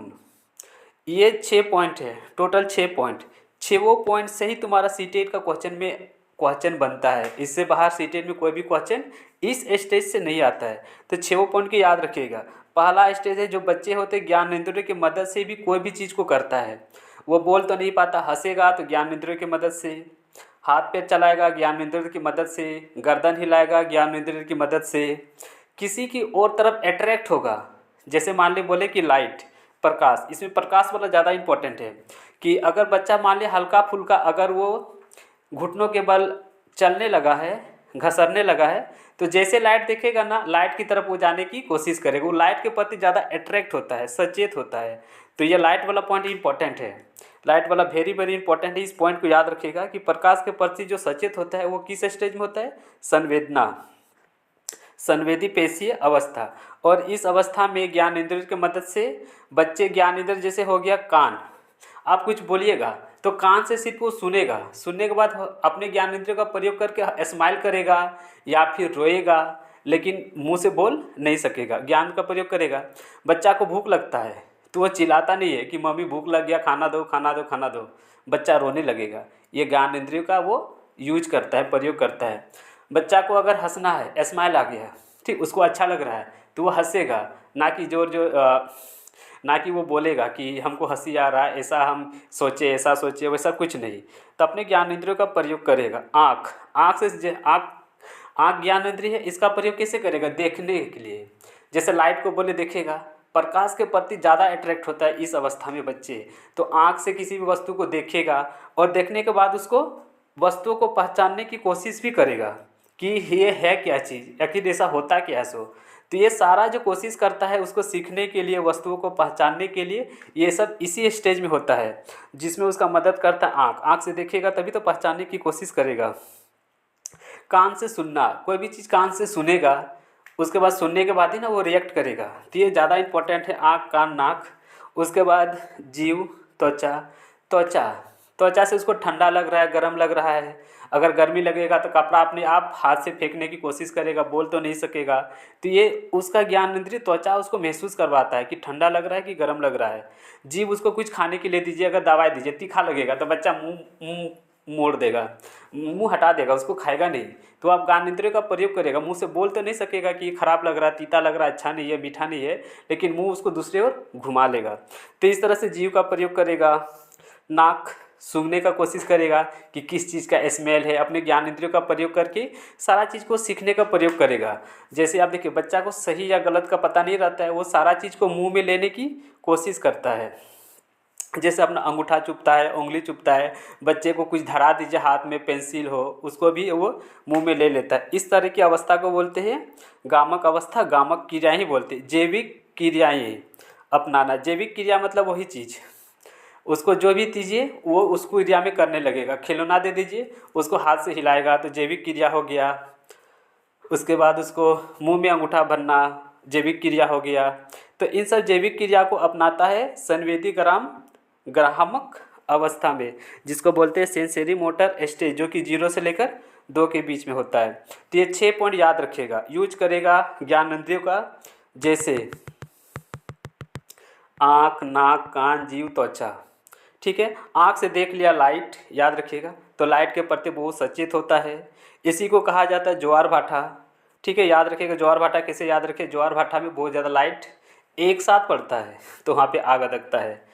ये 6 पॉइंट है, टोटल 6 पॉइंट। 6 पॉइंट से ही तुम्हारा सीटेट का क्वेश्चन बनता है। इससे बाहर सीटेट में कोई भी क्वेश्चन इस स्टेज से नहीं आता है। तो 6 पॉइंट की याद रखिएगा। पहला स्टेज है जो बच्चे होते हैं ज्ञान इंद्रियों की मदद से भी कोई भी चीज़ को करता है। वो बोल तो नहीं पाता, हंसेगा तो ज्ञान इंद्रियों की मदद से, हाथ पैर चलाएगा ज्ञान इंद्रियों की मदद से, गर्दन हिलाएगा ज्ञान इंद्रियों की मदद से, किसी की और तरफ अट्रैक्ट होगा। जैसे मान ली बोले कि लाइट, प्रकाश, इसमें प्रकाश वाला ज़्यादा इम्पोर्टेंट है कि अगर बच्चा मान लिया हल्का फुल्का अगर वो घुटनों के बल चलने लगा है, घसरने लगा है, तो जैसे लाइट देखेगा ना लाइट की तरफ वो जाने की कोशिश करेगा, वो लाइट के प्रति ज़्यादा अट्रैक्ट होता है, सचेत होता है। तो ये लाइट वाला पॉइंट इंपॉर्टेंट है, लाइट वाला वेरी वेरी इंपॉर्टेंट है। इस पॉइंट को याद रखिएगा कि प्रकाश के प्रति जो सचेत होता है वो किस स्टेज में होता है? संवेदना, संवेदी पेशीय अवस्था। और इस अवस्था में ज्ञान इंद्रिय की मदद से बच्चे ज्ञान इंद्रिय जैसे हो गया कान, आप कुछ बोलिएगा तो कान से सिर्फ वो सुनेगा, सुनने के बाद अपने ज्ञान इंद्रियों का प्रयोग करके स्माइल करेगा या फिर रोएगा, लेकिन मुंह से बोल नहीं सकेगा, ज्ञान का प्रयोग करेगा। बच्चा को भूख लगता है तो वो चिल्लाता नहीं है कि मम्मी भूख लग गया, खाना दो खाना दो खाना दो, बच्चा रोने लगेगा। ये ज्ञान इंद्रियों का वो यूज करता है, प्रयोग करता है। बच्चा को अगर हंसना है, स्माइल आ गया, ठीक, उसको अच्छा लग रहा है तो वो हंसेगा, ना कि ना कि वो बोलेगा कि हमको हंसी आ रहा है, ऐसा हम सोचे ऐसा सोचे, वैसा कुछ नहीं। तो अपने ज्ञान इंद्रियों का प्रयोग करेगा। आँख, आँख ज्ञान इंद्रिय है, इसका प्रयोग कैसे करेगा? देखने के लिए। जैसे लाइट को बोले देखेगा, प्रकाश के प्रति ज़्यादा अट्रैक्ट होता है इस अवस्था में बच्चे, तो आँख से किसी भी वस्तु को देखेगा और देखने के बाद उसको वस्तुओं को पहचानने की कोशिश भी करेगा कि ये है क्या चीज़, आखिर ऐसा होता क्या है सो। तो ये सारा जो कोशिश करता है उसको सीखने के लिए, वस्तुओं को पहचानने के लिए, ये सब इसी स्टेज में होता है जिसमें उसका मदद करता है आँख। आँख से देखेगा तभी तो पहचानने की कोशिश करेगा। कान से सुनना, कोई भी चीज़ कान से सुनेगा, उसके बाद सुनने के बाद ही ना वो रिएक्ट करेगा। तो ये ज़्यादा इंपॉर्टेंट है, आँख कान नाक। उसके बाद जीव, त्वचा। त्वचा, त्वचा से उसको ठंडा लग रहा है, गर्म लग रहा है, अगर गर्मी लगेगा तो कपड़ा अपने आप हाथ से फेंकने की कोशिश करेगा, बोल तो नहीं सकेगा। तो ये उसका ज्ञान इंद्रिय त्वचा उसको महसूस करवाता है कि ठंडा लग रहा है कि गर्म लग रहा है। जीभ, उसको कुछ खाने के लिए दीजिए, अगर दवाई दीजिए तीखा लगेगा तो बच्चा मुँह मोड़ देगा, मुंह हटा देगा, उसको खाएगा नहीं। तो आप ज्ञानेंद्रियों का प्रयोग करेगा, मुंह से बोल तो नहीं सकेगा कि ये खराब लग रहा है, तीता लग रहा है, अच्छा नहीं है, मीठा नहीं है, लेकिन मुंह उसको दूसरी ओर घुमा लेगा। तो इस तरह से जीव का प्रयोग करेगा। नाक सूंघने का कोशिश करेगा कि किस चीज़ का स्मेल है, अपने ज्ञान इंद्रियों का प्रयोग करके सारा चीज़ को सीखने का प्रयोग करेगा। जैसे आप देखिए, बच्चा को सही या गलत का पता नहीं रहता है, वो सारा चीज़ को मुंह में लेने की कोशिश करता है। जैसे अपना अंगूठा चुभता है, उंगली चुभता है, बच्चे को कुछ धरा दीजिए हाथ में, पेंसिल हो, उसको भी वो मुंह में ले लेता है। इस तरह की अवस्था को बोलते हैं गामक अवस्था, गामक क्रियाएं ही बोलते हैं। जैविक क्रियाएं अपनाना, जैविक क्रिया मतलब वही चीज़, उसको जो भी दीजिए वो उस क्रिया में करने लगेगा। खिलौना दे दीजिए, उसको हाथ से हिलाएगा, तो जैविक क्रिया हो गया। उसके बाद उसको मुंह में अंगूठा भरना, जैविक क्रिया हो गया। तो इन सब जैविक क्रिया को अपनाता है संवेदी ग्राहमक अवस्था में, जिसको बोलते हैं सेंसरी मोटर स्टेज, जो कि 0 से लेकर 2 के बीच में होता है। तो ये 6 पॉइंट याद रखिएगा। यूज करेगा ज्ञानेंद्रियों का, जैसे आँख, नाक, कान, जीव, त्वचा। ठीक है, आँख से देख लिया लाइट, याद रखिएगा, तो लाइट के प्रति बहुत सचेत होता है। इसी को कहा जाता है ज्वार भाटा। ठीक है, याद रखिएगा ज्वार भाटा कैसे याद रखें, ज्वार भाटा में बहुत ज़्यादा लाइट एक साथ पड़ता है, तो वहाँ पे आग अदकता है।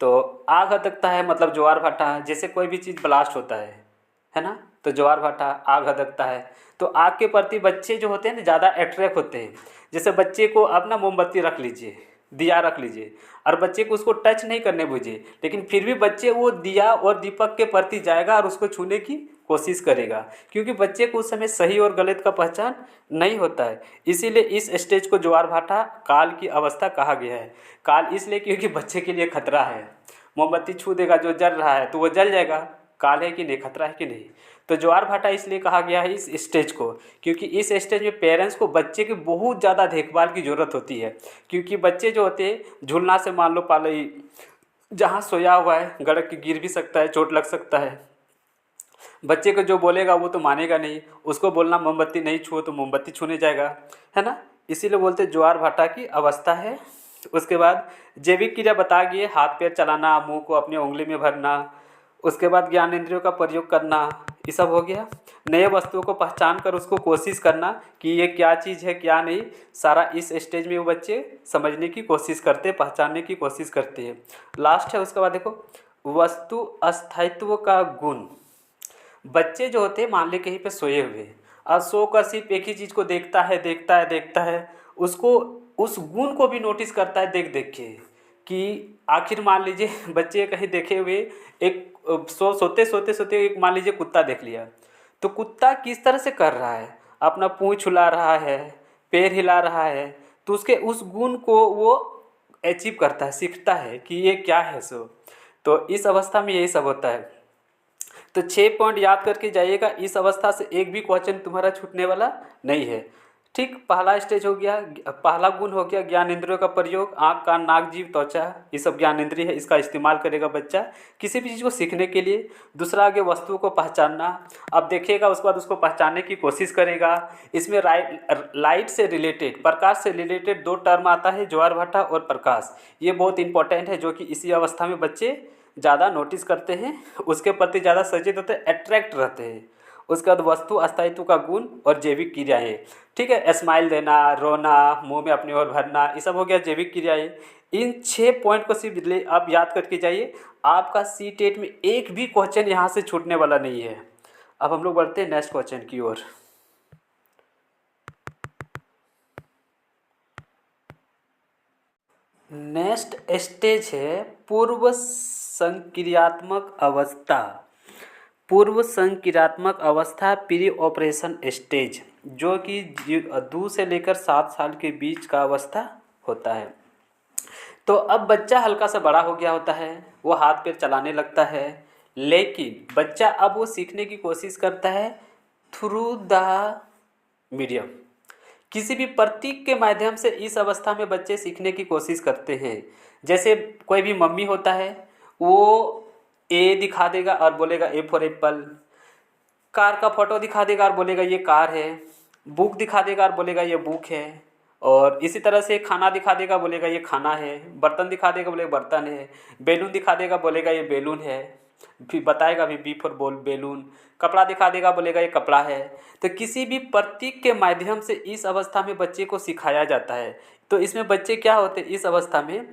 तो आग अदकता है मतलब ज्वार भाटा। जैसे कोई भी चीज़ ब्लास्ट होता है ना, तो ज्वार भाटा, आग अदकता है। तो आग के प्रति बच्चे जो होते हैं ना ज़्यादा अट्रैक्ट होते हैं। जैसे बच्चे को अपना मोमबत्ती रख लीजिए, दिया रख लीजिए, और बच्चे को उसको टच नहीं करने दीजिए, लेकिन फिर भी बच्चे वो दिया और दीपक के प्रति जाएगा और उसको छूने की कोशिश करेगा, क्योंकि बच्चे को उस समय सही और गलत का पहचान नहीं होता है। इसीलिए इस स्टेज को ज्वार भाटा काल की अवस्था कहा गया है। काल इसलिए क्योंकि बच्चे के लिए खतरा है। मोमबत्ती छू देगा, जो जल रहा है तो वो जल जाएगा, काल है कि नहीं, खतरा है कि नहीं। तो ज्वार भाटा इसलिए कहा गया है इस स्टेज को, क्योंकि इस स्टेज में पेरेंट्स को बच्चे की बहुत ज़्यादा देखभाल की ज़रूरत होती है। क्योंकि बच्चे जो होते हैं झूलना से, मान लो पालई जहाँ सोया हुआ है गड़क के गिर भी सकता है, चोट लग सकता है। बच्चे को जो बोलेगा वो तो मानेगा नहीं, उसको बोलना मोमबत्ती नहीं छुओ तो मोमबत्ती छूने जाएगा, है ना। इसीलिए बोलते हैं ज्वार भाटा की अवस्था है। उसके बाद जैविक क्रिया बता गई, हाथ पैर चलाना, मुंह को अपनी उंगली में भरना। उसके बाद ज्ञानेंद्रियों का प्रयोग करना, ये सब हो गया। नए वस्तुओं को पहचान कर उसको कोशिश करना कि ये क्या चीज़ है क्या नहीं, सारा इस स्टेज में वो बच्चे समझने की कोशिश करते हैं, पहचानने की कोशिश करते हैं। लास्ट है उसके बाद देखो, वस्तु अस्थायित्व का गुण। बच्चे जो होते हैं मान ले कहीं पे सोए हुए, और सोकर सिर्फ एक ही चीज़ को देखता है, देखता है, देखता है, उसको उस गुण को भी नोटिस करता है देख देख के, कि आखिर मान लीजिए बच्चे कहीं देखे हुए एक सोते सोते सोते एक मान लीजिए कुत्ता देख लिया, तो कुत्ता किस तरह से कर रहा है, अपना पूँछ हिला रहा है, पैर हिला रहा है, तो उसके उस गुण को वो अचीव करता है, सीखता है कि ये क्या है सो। तो इस अवस्था में यही सब होता है। तो 6 पॉइंट याद करके जाइएगा, इस अवस्था से एक भी क्वेश्चन तुम्हारा छूटने वाला नहीं है। ठीक, पहला स्टेज हो गया, पहला गुण हो गया ज्ञानेंद्रियों का प्रयोग, आँख, कान, नाक, जीभ, त्वचा, ये सब ज्ञानेंद्रिय है, इसका इस्तेमाल करेगा बच्चा किसी भी चीज़ को सीखने के लिए। दूसरा आगे वस्तुओं को पहचानना, अब देखेगा उसके बाद उसको पहचानने की कोशिश करेगा। इसमें लाइट से रिलेटेड, प्रकाश से रिलेटेड 2 टर्म आता है, ज्वार भाटा और प्रकाश। ये बहुत इंपॉर्टेंट है, जो कि इसी अवस्था में बच्चे ज़्यादा नोटिस करते हैं, उसके प्रति ज़्यादा सचेत होते हैं, अट्रैक्ट रहते हैं। उसके बाद वस्तु अस्थायित्व का गुण और जैविक क्रियाएं। ठीक है, स्माइल देना, रोना, मुंह में अपनी ओर भरना, ये सब हो गया जैविक क्रियाएं। इन 6 पॉइंट को सिर्फ आप याद करके जाइए, आपका सी-टेट में एक भी क्वेश्चन यहाँ से छूटने वाला नहीं है। अब हम लोग बढ़ते हैं नेक्स्ट क्वेश्चन की ओर। नेक्स्ट स्टेज है पूर्व संक्रियात्मक अवस्था। पूर्व संक्रियात्मक अवस्था प्री ऑपरेशन स्टेज, जो कि 2 से लेकर 7 साल के बीच का अवस्था होता है। तो अब बच्चा हल्का सा बड़ा हो गया होता है, वो हाथ पैर चलाने लगता है, लेकिन बच्चा अब वो सीखने की कोशिश करता है थ्रू द मीडियम, किसी भी प्रतीक के माध्यम से। इस अवस्था में बच्चे सीखने की कोशिश करते हैं। जैसे कोई भी मम्मी होता है, वो ए दिखा देगा और बोलेगा ए फॉर एप्पल, कार का फोटो दिखा देगा और बोलेगा ये कार है, बुक दिखा देगा और बोलेगा ये बुक है, और इसी तरह से खाना दिखा देगा बोलेगा ये खाना है, बर्तन दिखा देगा बोलेगा बर्तन है, बैलून दिखा देगा बोलेगा ये बैलून है। फिर बताएगा भी बी फॉर बॉल बैलून, कपड़ा दिखा देगा बोलेगा ये कपड़ा है। तो किसी भी प्रतीक के माध्यम से इस अवस्था में बच्चे को सिखाया जाता है। तो इसमें बच्चे क्या होते हैं, इस अवस्था में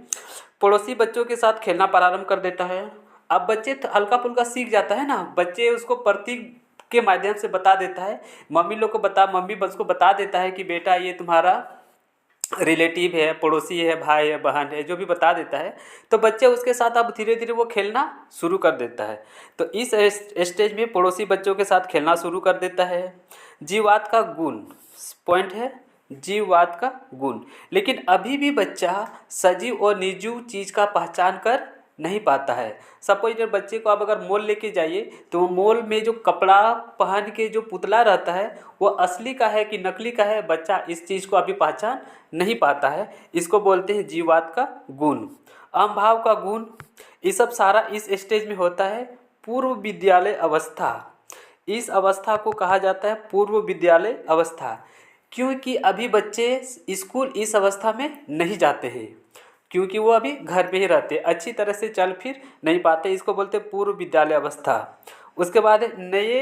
पड़ोसी बच्चों के साथ खेलना प्रारंभ कर देता है। अब बच्चे तो हल्का फुल्का सीख जाता है ना, बच्चे उसको प्रतीक के माध्यम से बता देता है, मम्मी बस को बता देता है कि बेटा ये तुम्हारा रिलेटिव है, पड़ोसी है, भाई है, बहन है, जो भी बता देता है। तो बच्चे उसके साथ अब धीरे धीरे वो खेलना शुरू कर देता है। तो इस स्टेज में पड़ोसी बच्चों के साथ खेलना शुरू कर देता है। जीववाद का गुण पॉइंट है, जीववाद का गुण। लेकिन अभी भी बच्चा सजीव और निर्जीव चीज़ का पहचान कर नहीं पाता है। सपोज अगर बच्चे को आप अगर मॉल लेके जाइए तो वो मॉल में जो कपड़ा पहन के जो पुतला रहता है वो असली का है कि नकली का है, बच्चा इस चीज़ को अभी पहचान नहीं पाता है। इसको बोलते हैं जीववाद का गुण। अहंभाव का गुण, ये सब सारा इस स्टेज में होता है पूर्व विद्यालय अवस्था। इस अवस्था को कहा जाता है पूर्व विद्यालय अवस्था, क्योंकि अभी बच्चे स्कूल इस अवस्था में नहीं जाते हैं, क्योंकि वो अभी घर पे ही रहते, अच्छी तरह से चल फिर नहीं पाते। इसको बोलते हैं पूर्व विद्यालय अवस्था। उसके बाद नए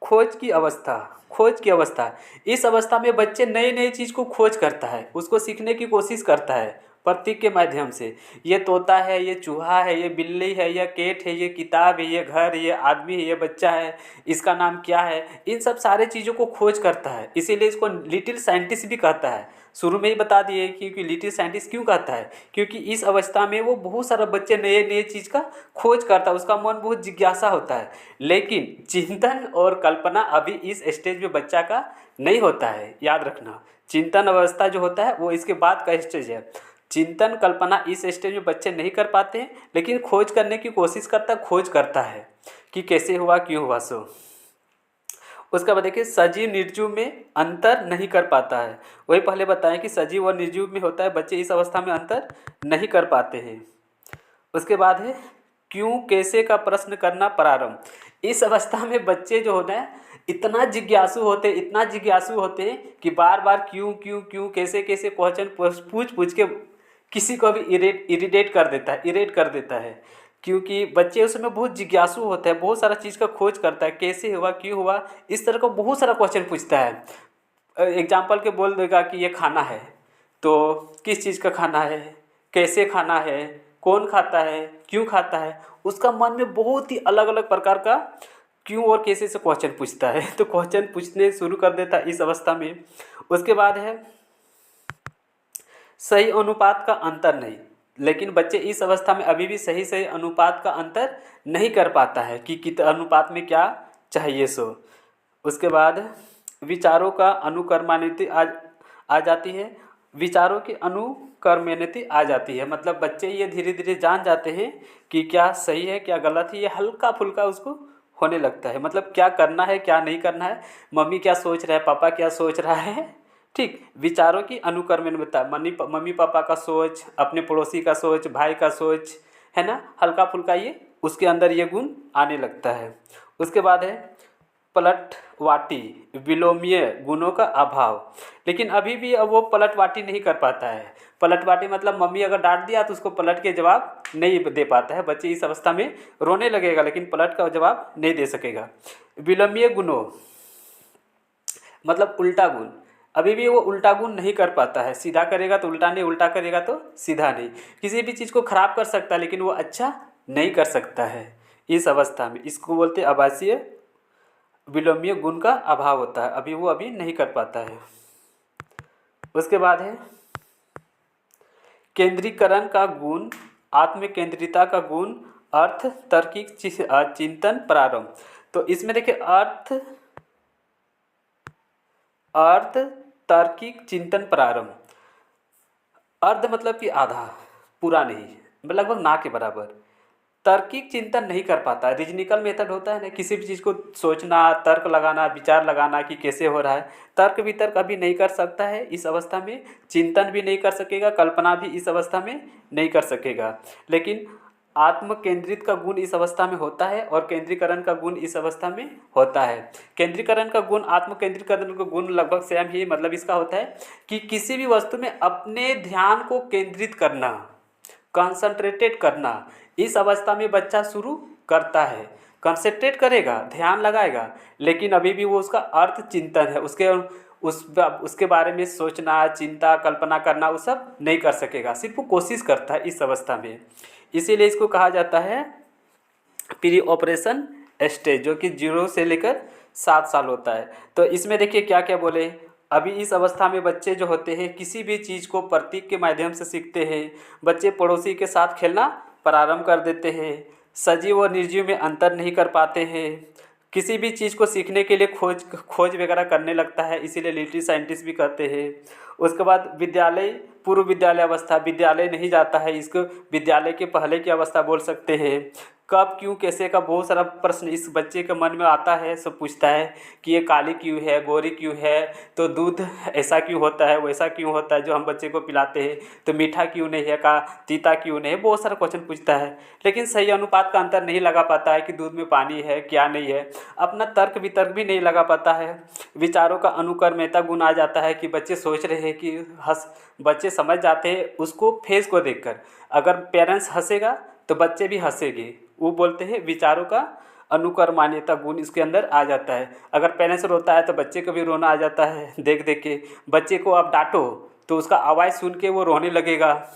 खोज की अवस्था। खोज की अवस्था, इस अवस्था में बच्चे नए नए चीज़ को खोज करता है, उसको सीखने की कोशिश करता है प्रतीक के माध्यम से। ये तोता है, ये चूहा है, ये बिल्ली है, ये कैट है, ये किताब है, ये घर है, ये आदमी है, ये बच्चा है, इसका नाम क्या है, इन सब सारे चीज़ों को खोज करता है। इसीलिए इसको लिटिल साइंटिस्ट भी कहता है। शुरू में ही बता दिए क्योंकि लिटिल साइंटिस्ट क्यों कहता है, क्योंकि इस अवस्था में वो बहुत सारा बच्चे नए नए चीज़ का खोज करता है, उसका मन बहुत जिज्ञासा होता है। लेकिन चिंतन और कल्पना अभी इस स्टेज में बच्चा का नहीं होता है, याद रखना। चिंतन अवस्था जो होता है वो इसके बाद का स्टेज है। चिंतन कल्पना इस स्टेज में बच्चे नहीं कर पाते हैं, लेकिन खोज करने की कोशिश करता, खोज करता है कि कैसे हुआ, क्यों हुआ सो। उसके बाद देखिए सजीव निर्जीव में अंतर नहीं कर पाता है। वही पहले बताएं कि सजीव और निर्जीव में होता है, बच्चे इस अवस्था में अंतर नहीं कर पाते हैं। उसके बाद है क्यों कैसे का प्रश्न करना प्रारंभ। इस अवस्था में बच्चे जो होते हैं इतना जिज्ञासु होते हैं कि बार बार क्यों क्यों क्यों कैसे कैसे क्वेश्चन पूछ पूछ के किसी को भी इरिटेट कर देता है, क्योंकि बच्चे उस समय बहुत जिज्ञासु होते हैं, बहुत सारा चीज़ का खोज करता है, कैसे हुआ, क्यों हुआ, इस तरह का बहुत सारा क्वेश्चन पूछता है। एग्जाम्पल के बोल देगा कि ये खाना है, तो किस चीज़ का खाना है, कैसे खाना है, कौन खाता है, क्यों खाता है। उसका मन में बहुत ही अलग अलग प्रकार का क्यों और कैसे से क्वेश्चन पूछता है, तो क्वेश्चन पूछने शुरू कर देता है इस अवस्था में। उसके बाद है सही अनुपात का अंतर नहीं। लेकिन बच्चे इस अवस्था में अभी भी सही सही अनुपात का अंतर नहीं कर पाता है कि कित अनुपात में क्या चाहिए सो। उसके बाद विचारों का अनुकर्मान्विति आ जाती है। विचारों की अनुकर्मान्विति आ जाती है, मतलब बच्चे ये धीरे धीरे जान जाते हैं कि क्या सही है क्या गलत है, ये हल्का फुल्का उसको होने लगता है। मतलब क्या करना है क्या नहीं करना है, मम्मी क्या सोच रहा है, पापा क्या सोच रहा है। ठीक, विचारों की अनुकर्मान्वितता, मम्मी पापा का सोच, अपने पड़ोसी का सोच, भाई का सोच, है ना, हल्का फुल्का ये उसके अंदर ये गुण आने लगता है। उसके बाद है पलटवाटी विलोमीय गुणों का अभाव। लेकिन अभी भी अब वो पलटवाटी नहीं कर पाता है। पलटवाटी मतलब मम्मी अगर डांट दिया तो उसको पलट के जवाब नहीं दे पाता है। बच्चे इस अवस्था में रोने लगेगा लेकिन पलट का जवाब नहीं दे सकेगा। विलोमीय गुणों मतलब उल्टा गुण, अभी भी वो उल्टा गुण नहीं कर पाता है। सीधा करेगा तो उल्टा नहीं, उल्टा करेगा तो सीधा नहीं। किसी भी चीज़ को खराब कर सकता है लेकिन वो अच्छा नहीं कर सकता है इस अवस्था में। इसको बोलते हैं आभासीय विलोमीय गुण का अभाव होता है, अभी वो अभी नहीं कर पाता है। उसके बाद है केंद्रीकरण का गुण, आत्म केंद्रिता का गुण, अर्थ तार्किक चिंतन प्रारंभ। तो इसमें देखिए अर्थ तार्किक चिंतन प्रारंभ। अर्ध मतलब कि आधा, पूरा नहीं, लगभग ना के बराबर। तार्किक चिंतन नहीं कर पाता। रीजनिकल मेथड होता है ना, किसी भी चीज़ को सोचना, तर्क लगाना, विचार लगाना कि कैसे हो रहा है। तर्क वितर्क अभी नहीं कर सकता है इस अवस्था में, चिंतन भी नहीं कर सकेगा, कल्पना भी इस अवस्था में नहीं कर सकेगा। लेकिन आत्म केंद्रित का गुण इस अवस्था में होता है और केंद्रीकरण का गुण इस अवस्था में होता है। केंद्रीकरण का गुण, आत्म केंद्रीकरण का गुण लगभग सेम ही, मतलब इसका होता है कि किसी भी वस्तु में अपने ध्यान को केंद्रित करना, कंसंट्रेटेड करना, इस अवस्था में बच्चा शुरू करता है, कंसंट्रेट करेगा, ध्यान लगाएगा, लेकिन अभी भी वो उसका अर्थ चिंतन है, उसके बारे में सोचना, चिंता, कल्पना करना वो सब नहीं कर सकेगा, सिर्फ वो कोशिश करता है इस अवस्था में। इसीलिए इसको कहा जाता है प्री ऑपरेशन स्टेज, जो कि 0 से लेकर 7 साल होता है। तो इसमें देखिए क्या क्या बोले, अभी इस अवस्था में बच्चे जो होते हैं किसी भी चीज़ को प्रतीक के माध्यम से सीखते हैं। बच्चे पड़ोसी के साथ खेलना प्रारंभ कर देते हैं, सजीव और निर्जीव में अंतर नहीं कर पाते हैं, किसी भी चीज़ को सीखने के लिए खोज खोज वगैरह करने लगता है, इसीलिए लिटरेरी साइंटिस्ट भी कहते हैं। उसके बाद विद्यालय, पूर्व विद्यालय अवस्था, विद्यालय नहीं जाता है, इसको विद्यालय के पहले की अवस्था बोल सकते हैं। कब, क्यों, कैसे का बहुत सारा प्रश्न इस बच्चे के मन में आता है, सब पूछता है कि ये काली क्यों है, गोरी क्यों है, तो दूध ऐसा क्यों होता है, वैसा क्यों होता है जो हम बच्चे को पिलाते हैं, तो मीठा क्यों नहीं है, का तीता क्यों नहीं है, बहुत सारा क्वेश्चन पूछता है, लेकिन सही अनुपात का अंतर नहीं लगा पाता है कि दूध में पानी है क्या नहीं है, अपना तर्क वितर्क भी नहीं लगा पाता है। विचारों का अनुकर्मता गुण आ जाता है कि बच्चे सोच रहे हैं कि बच्चे समझ जाते हैं उसको फेस को देखकर, अगर पेरेंट्स हंसेगा तो बच्चे भी हंसेंगे, वो बोलते हैं विचारों का अनुकर्मान्यता गुण इसके अंदर आ जाता है। अगर पेरेंट्स रोता है तो बच्चे को भी रोना आ जाता है देख देख के। बच्चे को आप डांटो तो उसका आवाज़ सुन के वो रोने लगेगा।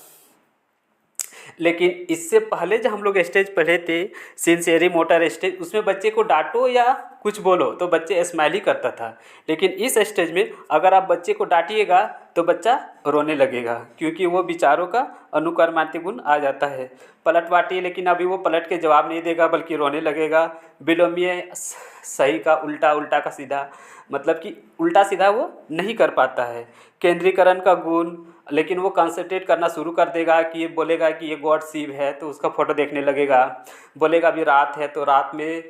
लेकिन इससे पहले जब हम लोग स्टेज पढ़े थे सेंसरी मोटर स्टेज, उसमें बच्चे को डांटो या कुछ बोलो तो बच्चे स्माइल ही करता था, लेकिन इस स्टेज में अगर आप बच्चे को डांटिएगा तो बच्चा रोने लगेगा, क्योंकि वो विचारों का अनुकर्मान्त गुण आ जाता है। पलटवाटी, लेकिन अभी वो पलट के जवाब नहीं देगा बल्कि रोने लगेगा। विलोमीय, सही का उल्टा, उल्टा का सीधा, मतलब कि उल्टा सीधा वो नहीं कर पाता है। केंद्रीकरण का गुण, लेकिन वो कंसंट्रेट करना शुरू कर देगा कि ये बोलेगा कि ये गॉड शिव है तो उसका फोटो देखने लगेगा, बोलेगा अभी रात है तो रात में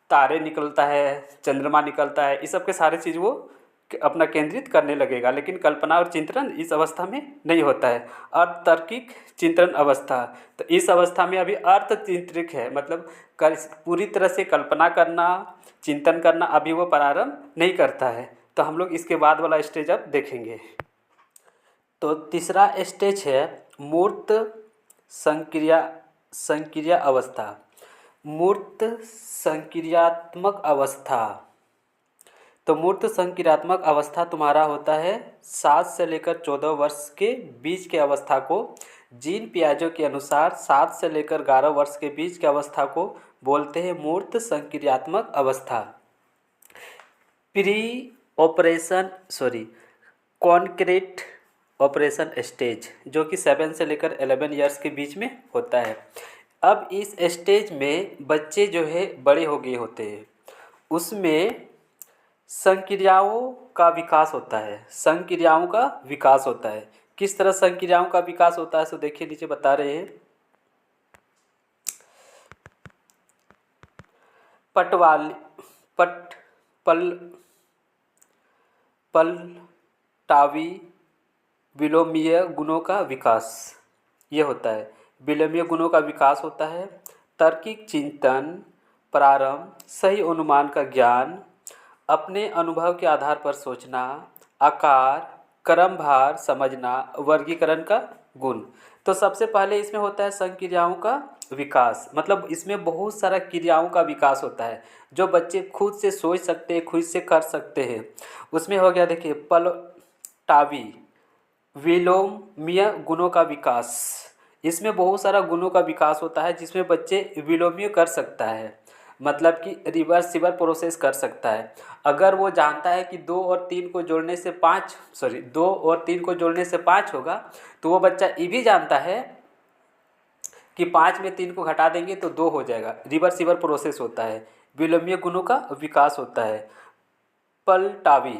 तारे निकलता है, चंद्रमा निकलता है, इस सब के सारे चीज़ वो अपना केंद्रित करने लगेगा, लेकिन कल्पना और चिंतन इस अवस्था में नहीं होता है। अर्थ तार्किक चिंतन अवस्था, तो इस अवस्था में अभी अर्थ चिंतरिक है, मतलब पूरी तरह से कल्पना करना, चिंतन करना अभी वो प्रारंभ नहीं करता है। तो हम लोग इसके बाद वाला स्टेज अब देखेंगे। तो तीसरा स्टेज है मूर्त संक्रिया अवस्था, मूर्त संक्रियात्मक अवस्था। तो मूर्त संक्रियात्मक अवस्था तुम्हारा होता है 7 से लेकर 14 वर्ष के बीच के अवस्था को, जीन पियाजे के अनुसार 7 से लेकर 11 वर्ष के बीच की अवस्था को बोलते हैं मूर्त संक्रियात्मक अवस्था। कॉन्क्रीट ऑपरेशन स्टेज, जो कि 7 से लेकर 11 ईयर्स के बीच में होता है। अब इस स्टेज में बच्चे जो है बड़े हो गए होते हैं, उसमें संक्रियाओं का विकास होता है, संक्रियाओं का विकास होता है। किस तरह संक्रियाओं का विकास होता है, तो देखिए नीचे बता रहे हैं। पलटावी विलोमीय गुणों का विकास, ये होता है, विलोमीय गुणों का विकास होता है। तार्किक चिंतन प्रारंभ, सही अनुमान का ज्ञान, अपने अनुभव के आधार पर सोचना, आकार क्रमभार समझना, वर्गीकरण का गुण। तो सबसे पहले इसमें होता है संक्रियाओं का विकास, मतलब इसमें बहुत सारा क्रियाओं का विकास होता है जो बच्चे खुद से सोच सकते हैं, खुद से कर सकते हैं। उसमें हो गया देखिए पलटावी विलोमीय गुणों का विकास, इसमें बहुत सारा गुणों का विकास होता है जिसमें बच्चे विलोमीय कर सकता है, मतलब कि रिवर्सिबल प्रोसेस कर सकता है। अगर वो जानता है कि 2 और 3 को जोड़ने से 5 होगा, तो वो बच्चा ये भी जानता है कि 5 में 3 को घटा देंगे तो 2 हो जाएगा, रिवर्सिबल प्रोसेस होता है, विलोमीय गुणों का विकास होता है। पलटावी,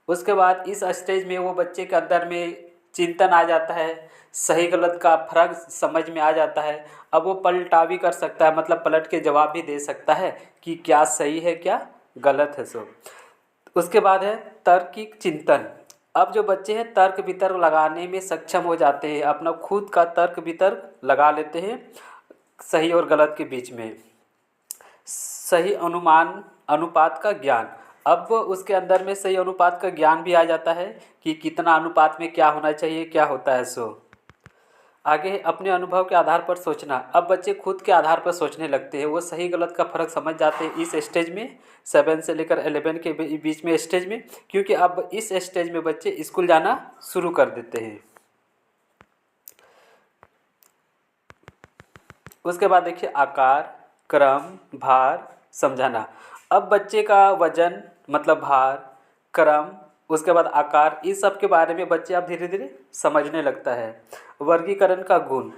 उसके बाद इस स्टेज में वो बच्चे के अंदर में चिंतन आ जाता है, सही गलत का फर्क समझ में आ जाता है। अब वो पलटावी कर सकता है, मतलब पलट के जवाब भी दे सकता है कि क्या सही है क्या गलत है। सो उसके बाद है तार्किक चिंतन। अब जो बच्चे हैं तर्क वितर्क लगाने में सक्षम हो जाते हैं, अपना खुद का तर्क वितर्क लगा लेते हैं सही और गलत के बीच में। सही अनुमान अनुपात का ज्ञान, अब उसके अंदर में सही अनुपात का ज्ञान भी आ जाता है कि कितना अनुपात में क्या होना चाहिए, क्या होता है। सो आगे अपने अनुभव के आधार पर सोचना। अब बच्चे खुद के आधार पर सोचने लगते हैं, वो सही गलत का फ़र्क समझ जाते हैं इस स्टेज में, 7 से लेकर 11 के बीच में स्टेज में, क्योंकि अब इस स्टेज में बच्चे स्कूल जाना शुरू कर देते हैं। उसके बाद देखिए आकार, क्रम, भार समझाना। अब बच्चे का वजन मतलब भार, क्रम, उसके बाद आकार, इस सब के बारे में बच्चे अब धीरे धीरे समझने लगता है। वर्गीकरण का गुण,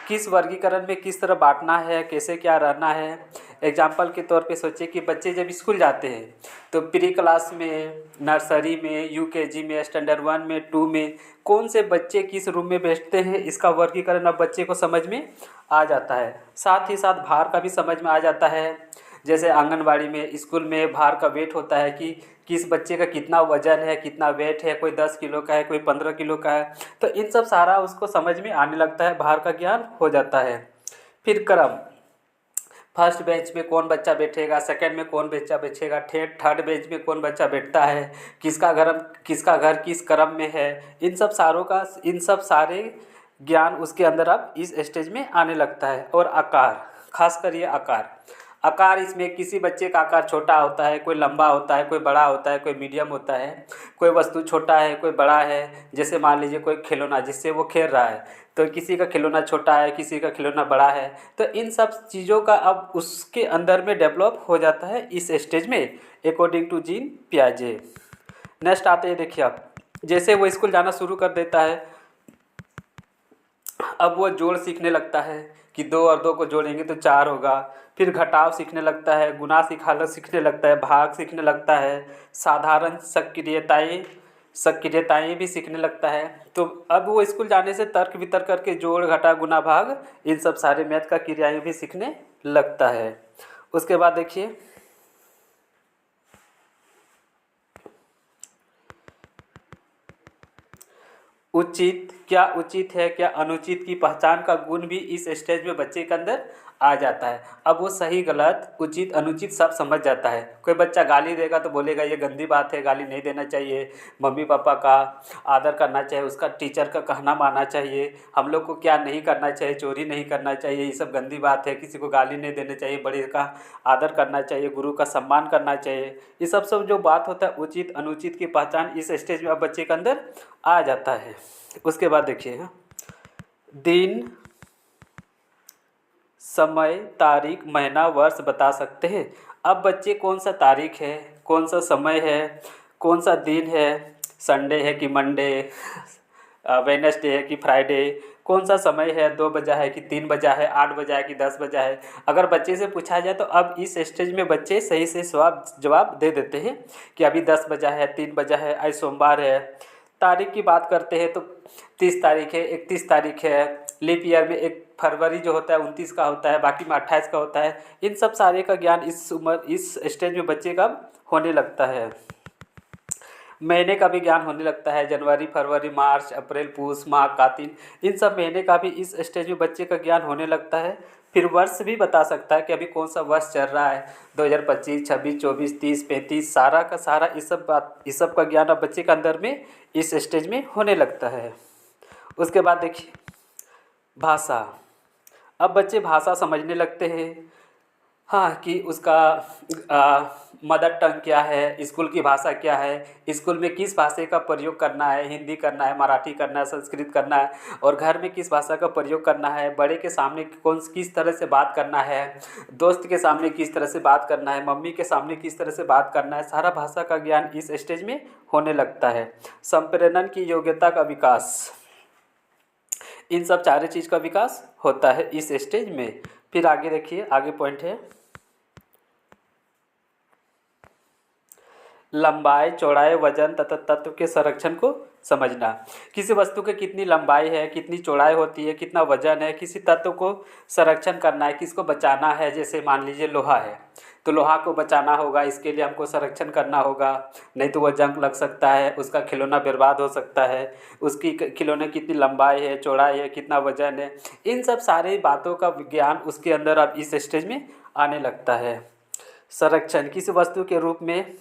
किस वर्गीकरण में किस तरह बांटना है, कैसे क्या रहना है। एग्जाम्पल के तौर पे सोचिए कि बच्चे जब स्कूल जाते हैं तो प्री क्लास में, नर्सरी में, यूकेजी में, स्टैंडर्ड 1 में, 2 में कौन से बच्चे किस रूम में बैठते हैं, इसका वर्गीकरण अब बच्चे को समझ में आ जाता है। साथ ही साथ भार का भी समझ में आ जाता है। जैसे आंगनबाड़ी में, स्कूल में भार का वेट होता है कि किस बच्चे का कितना वजन है, कितना वेट है, कोई 10 किलो का है, कोई 15 किलो का है। तो इन सब सारा उसको समझ में आने लगता है, भार का ज्ञान हो जाता है। फिर क्रम, फर्स्ट बेंच में कौन बच्चा बैठेगा, सेकंड में कौन बच्चा बैठेगा, थर्ड बेंच में कौन बच्चा बैठता है, किसका घर किस क्रम में है। इन सब सारे ज्ञान उसके अंदर अब इस स्टेज में आने लगता है। और आकार, खासकर ये आकार, इसमें किसी बच्चे का आकार छोटा होता है, कोई लंबा होता है, कोई बड़ा होता है, कोई मीडियम होता है, कोई वस्तु छोटा है, कोई बड़ा है। जैसे मान लीजिए कोई खिलौना जिससे वो खेल रहा है, तो किसी का खिलौना छोटा है, किसी का खिलौना बड़ा है। तो इन सब चीज़ों का अब उसके अंदर में डेवलप हो जाता है इस स्टेज में, अकॉर्डिंग टू जीन पियाजे। नेक्स्ट आते हैं, देखिए आप, जैसे वो स्कूल जाना शुरू कर देता है, अब वो जोड़ सीखने लगता है कि 2 और 2 को जोड़ेंगे तो 4 होगा। फिर घटाव सीखने लगता है, गुणा सीखने लगता है, भाग सीखने लगता है, साधारण सक्रियताएँ भी सीखने लगता है। तो अब वो स्कूल जाने से तर्क वितर्क करके जोड़ घटा गुणा भाग इन सब सारे मैथ का क्रियाएँ भी सीखने लगता है। उसके बाद देखिए क्या उचित है, क्या अनुचित की पहचान का गुण भी इस स्टेज में बच्चे के अंदर आ जाता है। अब वो सही गलत, उचित अनुचित सब समझ जाता है। कोई बच्चा गाली देगा तो बोलेगा ये गंदी बात है, गाली नहीं देना चाहिए, मम्मी पापा का आदर करना चाहिए, उसका टीचर का कहना मानना चाहिए, हम लोग को क्या नहीं करना चाहिए, चोरी नहीं करना चाहिए, ये सब गंदी बात है, किसी को गाली नहीं देना चाहिए, बड़े का आदर करना चाहिए, गुरु का सम्मान करना चाहिए। ये सब जो बात होता है उचित अनुचित की पहचान इस स्टेज में अब बच्चे के अंदर आ जाता है। उसके बाद देखिए दिन, समय, तारीख, महीना, वर्ष बता सकते हैं। अब बच्चे कौन सा तारीख है, कौन सा समय है, कौन सा दिन है, संडे है कि मंडे, वेडनेसडे है कि फ्राइडे, कौन सा समय है, 2 बजा है कि 3 बजा है, 8 बजा है कि 10 बजा है। अगर बच्चे से पूछा जाए तो अब इस स्टेज में बच्चे सही से जवाब दे देते हैं कि अभी 10 बजा है, 3 बजा है, आज सोमवार है। तारीख की बात करते हैं तो 30 तारीख है, 31 तारीख है। लीप ईयर में 1 फरवरी जो होता है 29 का होता है, बाकी में 28 का होता है। इन सब सारे का ज्ञान इस स्टेज में बच्चे का होने लगता है। महीने का भी ज्ञान होने लगता है, जनवरी, फरवरी, मार्च, अप्रैल, पूस, माघ, कातिल, इन सब महीने का भी इस स्टेज में बच्चे का ज्ञान होने लगता है। फिर वर्ष भी बता सकता है कि अभी कौन सा वर्ष चल रहा है, 2025, 26, 24, 30, 35, सारा का सारा इस सब का ज्ञान अब बच्चे के अंदर में इस स्टेज में होने लगता है। उसके बाद देखिए भाषा, अब बच्चे भाषा समझने लगते हैं। हाँ, कि उसका मदर टंग क्या है, स्कूल की भाषा क्या है, स्कूल में किस भाषा का प्रयोग करना है, हिंदी करना है, मराठी करना है, संस्कृत करना है, और घर में किस भाषा का प्रयोग करना है, बड़े के सामने किस तरह से बात करना है, दोस्त के सामने किस तरह से बात करना है, मम्मी के सामने किस तरह से बात करना है, सारा भाषा का ज्ञान इस स्टेज में होने लगता है। संप्रेषण की योग्यता का विकास, इन सब चारों चीज़ का विकास होता है इस स्टेज में। फिर आगे देखिए, आगे पॉइंट है लंबाई, चौड़ाई, वजन तथा तत्व के संरक्षण को समझना। किसी वस्तु की कितनी लंबाई है, कितनी चौड़ाई होती है, कितना वजन है, किसी तत्व को संरक्षण करना है, किसको बचाना है। जैसे मान लीजिए लोहा है तो लोहा को बचाना होगा, इसके लिए हमको संरक्षण करना होगा, नहीं तो वह जंग लग सकता है, उसका खिलौना बर्बाद हो सकता है। उसकी खिलौने की कितनी लंबाई है, चौड़ाई है, कितना वजन है, इन सब सारी बातों का विज्ञान उसके अंदर अब इस स्टेज में आने लगता है। संरक्षण, किसी वस्तु के रूप में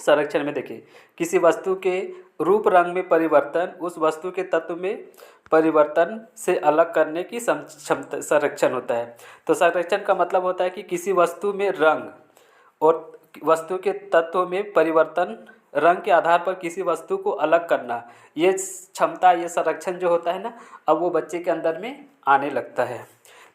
संरक्षण में देखिए, किसी वस्तु के रूप रंग में परिवर्तन उस वस्तु के तत्व में परिवर्तन से अलग करने की क्षमता संरक्षण होता है। तो संरक्षण का मतलब होता है कि किसी वस्तु में रंग और वस्तु के तत्व में परिवर्तन, रंग के आधार पर किसी वस्तु को अलग करना, ये क्षमता, ये संरक्षण जो होता है ना, अब वो बच्चे के अंदर में आने लगता है।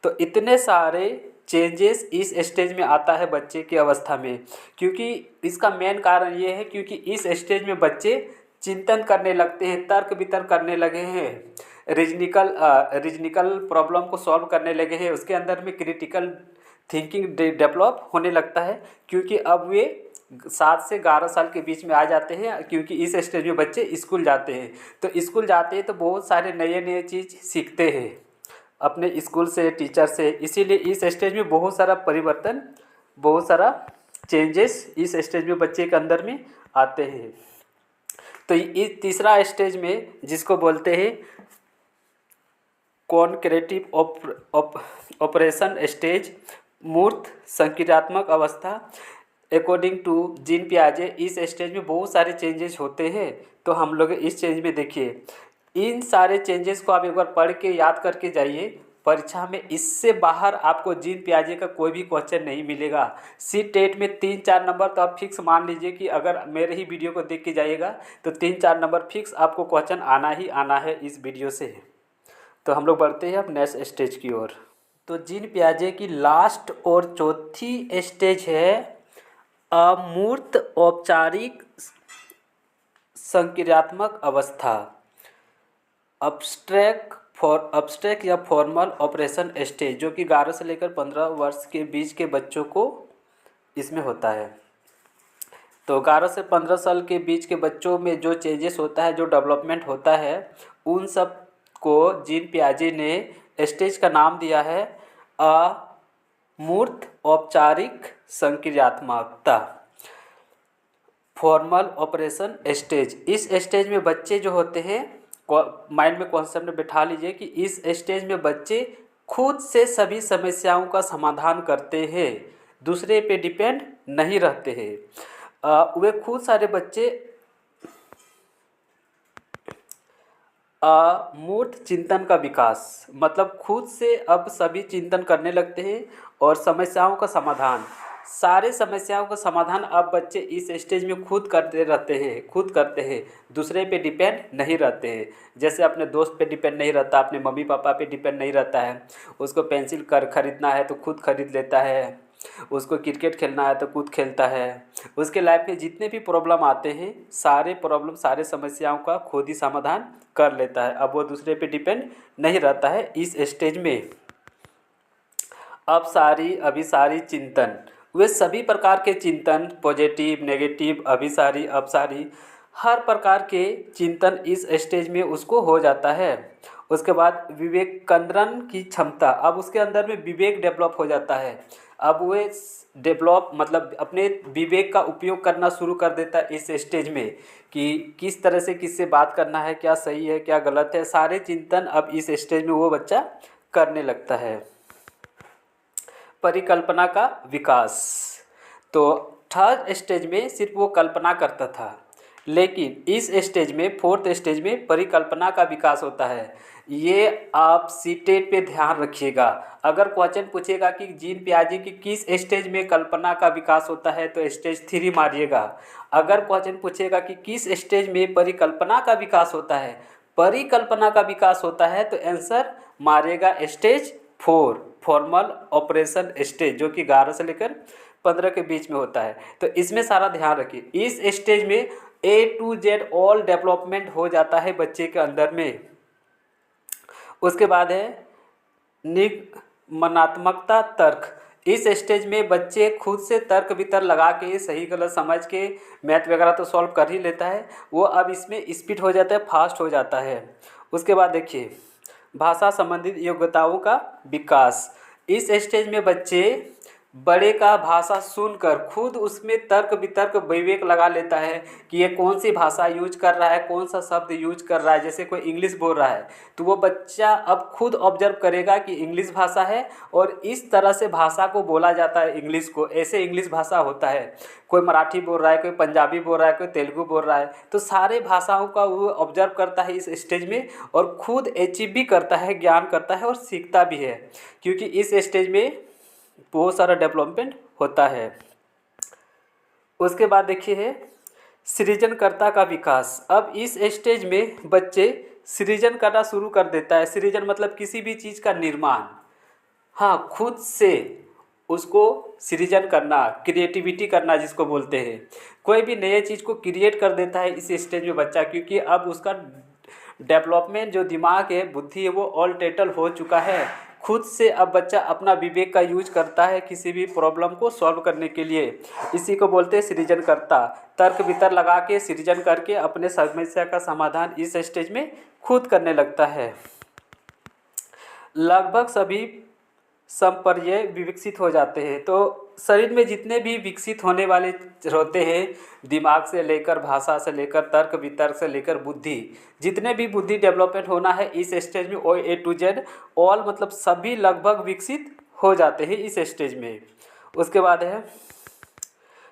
तो इतने सारे चेंजेस इस स्टेज में आता है बच्चे की अवस्था में, क्योंकि इसका मेन कारण ये है क्योंकि इस स्टेज में बच्चे चिंतन करने लगते हैं, तर्क वितर्क करने लगे हैं, रीजनिकल प्रॉब्लम को सॉल्व करने लगे हैं, उसके अंदर में क्रिटिकल थिंकिंग डेवलप होने लगता है, क्योंकि अब वे 7 से 11 साल के बीच में आ जाते हैं, क्योंकि इस स्टेज में बच्चे स्कूल जाते हैं। तो स्कूल जाते हैं तो बहुत सारे नए नए चीज़ सीखते हैं अपने स्कूल से, टीचर से, इसीलिए इस स्टेज में बहुत सारा परिवर्तन, बहुत सारा चेंजेस इस स्टेज में बच्चे के अंदर में आते हैं। तो इस तीसरा स्टेज में जिसको बोलते हैं कॉन्क्रेटिव ऑपरेशन स्टेज, मूर्त संक्रियात्मक अवस्था, अकॉर्डिंग टू जीन पियाजे, इस स्टेज में बहुत सारे चेंजेस होते हैं। तो हम लोग इस चेंज में देखिए, इन सारे चेंजेस को आप एक बार पढ़ के याद करके जाइए परीक्षा में। इससे बाहर आपको जीन पियाजे का कोई भी क्वेश्चन नहीं मिलेगा। सी टेट में 3-4 नंबर तो आप फिक्स मान लीजिए कि अगर मेरे ही वीडियो को देख के जाइएगा तो 3-4 नंबर फिक्स आपको क्वेश्चन आना ही आना है इस वीडियो से। तो हम लोग बढ़ते हैं अब नेक्स्ट स्टेज की ओर। तो जीन पियाजे की लास्ट और चौथी स्टेज है अमूर्त औपचारिक संक्रियात्मक अवस्था, अब्स्ट्रैक्ट या फॉर्मल ऑपरेशन स्टेज, जो कि 11 से लेकर 15 वर्ष के बीच के बच्चों को इसमें होता है। तो 11 से 15 साल के बीच के बच्चों में जो चेंजेस होता है, जो डेवलपमेंट होता है, उन सब को जीन पियाजे ने स्टेज का नाम दिया है अमूर्त औपचारिक संक्रियात्मकता, फॉर्मल ऑपरेशन स्टेज। इस स्टेज में बच्चे जो होते हैं, माइंड में कॉन्सेप्ट में बैठा लीजिए कि इस स्टेज में बच्चे खुद से सभी समस्याओं का समाधान करते हैं, दूसरे पे डिपेंड नहीं रहते हैं। वे खुद सारे बच्चे मूर्त चिंतन का विकास, मतलब खुद से अब सभी चिंतन करने लगते हैं और समस्याओं का समाधान, सारे समस्याओं का समाधान अब बच्चे इस स्टेज में खुद करते हैं, दूसरे पे डिपेंड नहीं रहते हैं। जैसे अपने दोस्त पे डिपेंड नहीं रहता, अपने मम्मी पापा पे डिपेंड नहीं रहता है, उसको पेंसिल खरीदना है तो खुद खरीद लेता है, उसको क्रिकेट खेलना है तो खुद खेलता है। उसके लाइफ में जितने भी प्रॉब्लम आते हैं, सारे समस्याओं का खुद ही समाधान कर लेता है। अब वो दूसरे पे डिपेंड नहीं रहता है इस स्टेज में। अब सारी चिंतन, वे सभी प्रकार के चिंतन, पॉजिटिव, नेगेटिव, अभिसारी, अपसारी, हर प्रकार के चिंतन इस स्टेज में उसको हो जाता है। उसके बाद विवेकन की क्षमता, अब उसके अंदर में विवेक डेवलप हो जाता है। अब वे डेवलप मतलब अपने विवेक का उपयोग करना शुरू कर देता है इस स्टेज में, कि किस तरह से किससे बात करना है, क्या सही है क्या गलत है, सारे चिंतन अब इस स्टेज में वो बच्चा करने लगता है। परिकल्पना का विकास, तो थर्ड स्टेज में सिर्फ वो कल्पना करता था, लेकिन इस स्टेज में, फोर्थ स्टेज में परिकल्पना का विकास होता है। ये आप सीटेट पे ध्यान रखिएगा। अगर क्वेश्चन पूछेगा कि जीन पियाजे की किस स्टेज में कल्पना का विकास होता है तो स्टेज 3 मारिएगा। अगर क्वेश्चन पूछेगा कि किस स्टेज में परिकल्पना का विकास होता है तो आंसर मारेगा स्टेज 4, फॉर्मल ऑपरेशन स्टेज, जो कि 11 से लेकर 15 के बीच में होता है। तो इसमें सारा ध्यान रखिए। इस स्टेज में A to Z all development हो जाता है बच्चे के अंदर में। उसके बाद है निगमनात्मकता तर्क। इस स्टेज में बच्चे खुद से तर्क वितर्क लगा के, सही गलत समझ के, मैथ वगैरह तो सॉल्व कर ही लेता है वो, अब इसमें स्पीड हो जाता है, फास्ट हो जाता है। उसके बाद देखिए भाषा संबंधित योग्यताओं का विकास। इस स्टेज में बच्चे बड़े का भाषा सुनकर खुद उसमें तर्क वितर्क विवेक लगा लेता है कि ये कौन सी भाषा यूज कर रहा है, कौन सा शब्द यूज कर रहा है। जैसे कोई इंग्लिश बोल रहा है तो वो बच्चा अब खुद ऑब्जर्व करेगा कि इंग्लिश भाषा है और इस तरह से भाषा को बोला जाता है, इंग्लिश को ऐसे इंग्लिश भाषा होता है। कोई मराठी बोल रहा है, कोई पंजाबी बोल रहा है, कोई तेलुगु बोल रहा है, तो सारे भाषाओं का वो ऑब्जर्व करता है इस स्टेज में और खुद अचीव भी करता है, ज्ञान करता है और सीखता भी है, क्योंकि इस स्टेज में बहुत सारा डेवलपमेंट होता है। उसके बाद देखिए है सृजनकर्ता का विकास। अब इस स्टेज में बच्चे सृजन करना शुरू कर देता है। सृजन मतलब किसी भी चीज़ का निर्माण, हाँ, खुद से उसको सृजन करना, क्रिएटिविटी करना जिसको बोलते हैं। कोई भी नए चीज़ को क्रिएट कर देता है इस स्टेज में बच्चा, क्योंकि अब उसका डेवलपमेंट जो दिमाग है, बुद्धि है, वो ऑल टोटल हो चुका है। खुद से अब बच्चा अपना विवेक का यूज करता है किसी भी प्रॉब्लम को सॉल्व करने के लिए। इसी को बोलते हैं सृजनकर्ता। तर्क वितर्क लगा के सृजन करके अपने समस्या का समाधान इस स्टेज में खुद करने लगता है। लगभग सभी संपर्य विकसित हो जाते हैं। तो शरीर में जितने भी विकसित होने वाले होते हैं, दिमाग से लेकर भाषा से लेकर तर्क वितर्क से लेकर बुद्धि, जितने भी बुद्धि डेवलपमेंट होना है इस स्टेज में, ओ ए टू जेड ऑल मतलब सभी लगभग विकसित हो जाते हैं इस स्टेज में। उसके बाद है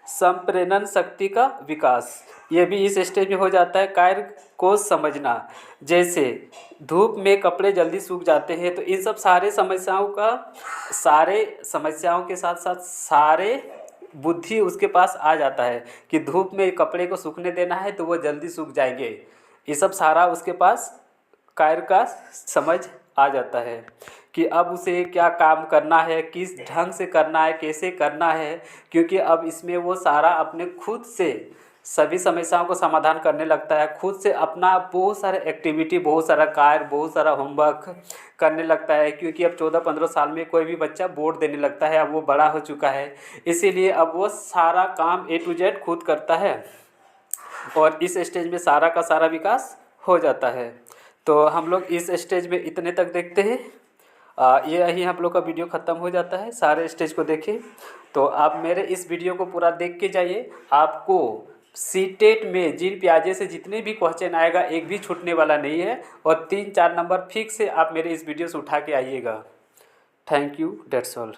संप्रेरण शक्ति का विकास। ये भी इस स्टेज में हो जाता है। कार्य को समझना, जैसे धूप में कपड़े जल्दी सूख जाते हैं, तो इन सब सारे समस्याओं के साथ साथ सारे बुद्धि उसके पास आ जाता है कि धूप में कपड़े को सूखने देना है तो वो जल्दी सूख जाएंगे। ये सब सारा उसके पास कार्य का समझ आ जाता है कि अब उसे क्या काम करना है, किस ढंग से करना है, कैसे करना है, क्योंकि अब इसमें वो सारा अपने खुद से सभी समस्याओं को समाधान करने लगता है। खुद से अपना बहुत सारा एक्टिविटी, बहुत सारा कार्य, बहुत सारा होमवर्क करने लगता है, क्योंकि अब 14-15 साल में कोई भी बच्चा बोर्ड देने लगता है, अब वो बड़ा हो चुका है, इसीलिए अब वो सारा काम ए टू जेड खुद करता है और इस स्टेज में सारा का सारा विकास हो जाता है। तो हम लोग इस स्टेज में इतने तक देखते हैं। ये यही हम लोग का वीडियो ख़त्म हो जाता है। सारे स्टेज को देखें तो आप मेरे इस वीडियो को पूरा देख के जाइए। आपको सीटेट में जीन पियाजे से जितने भी क्वेश्चन आएगा एक भी छूटने वाला नहीं है और 3-4 नंबर फिक्स से आप मेरे इस वीडियो से उठा के आइएगा। Thank you, that's all.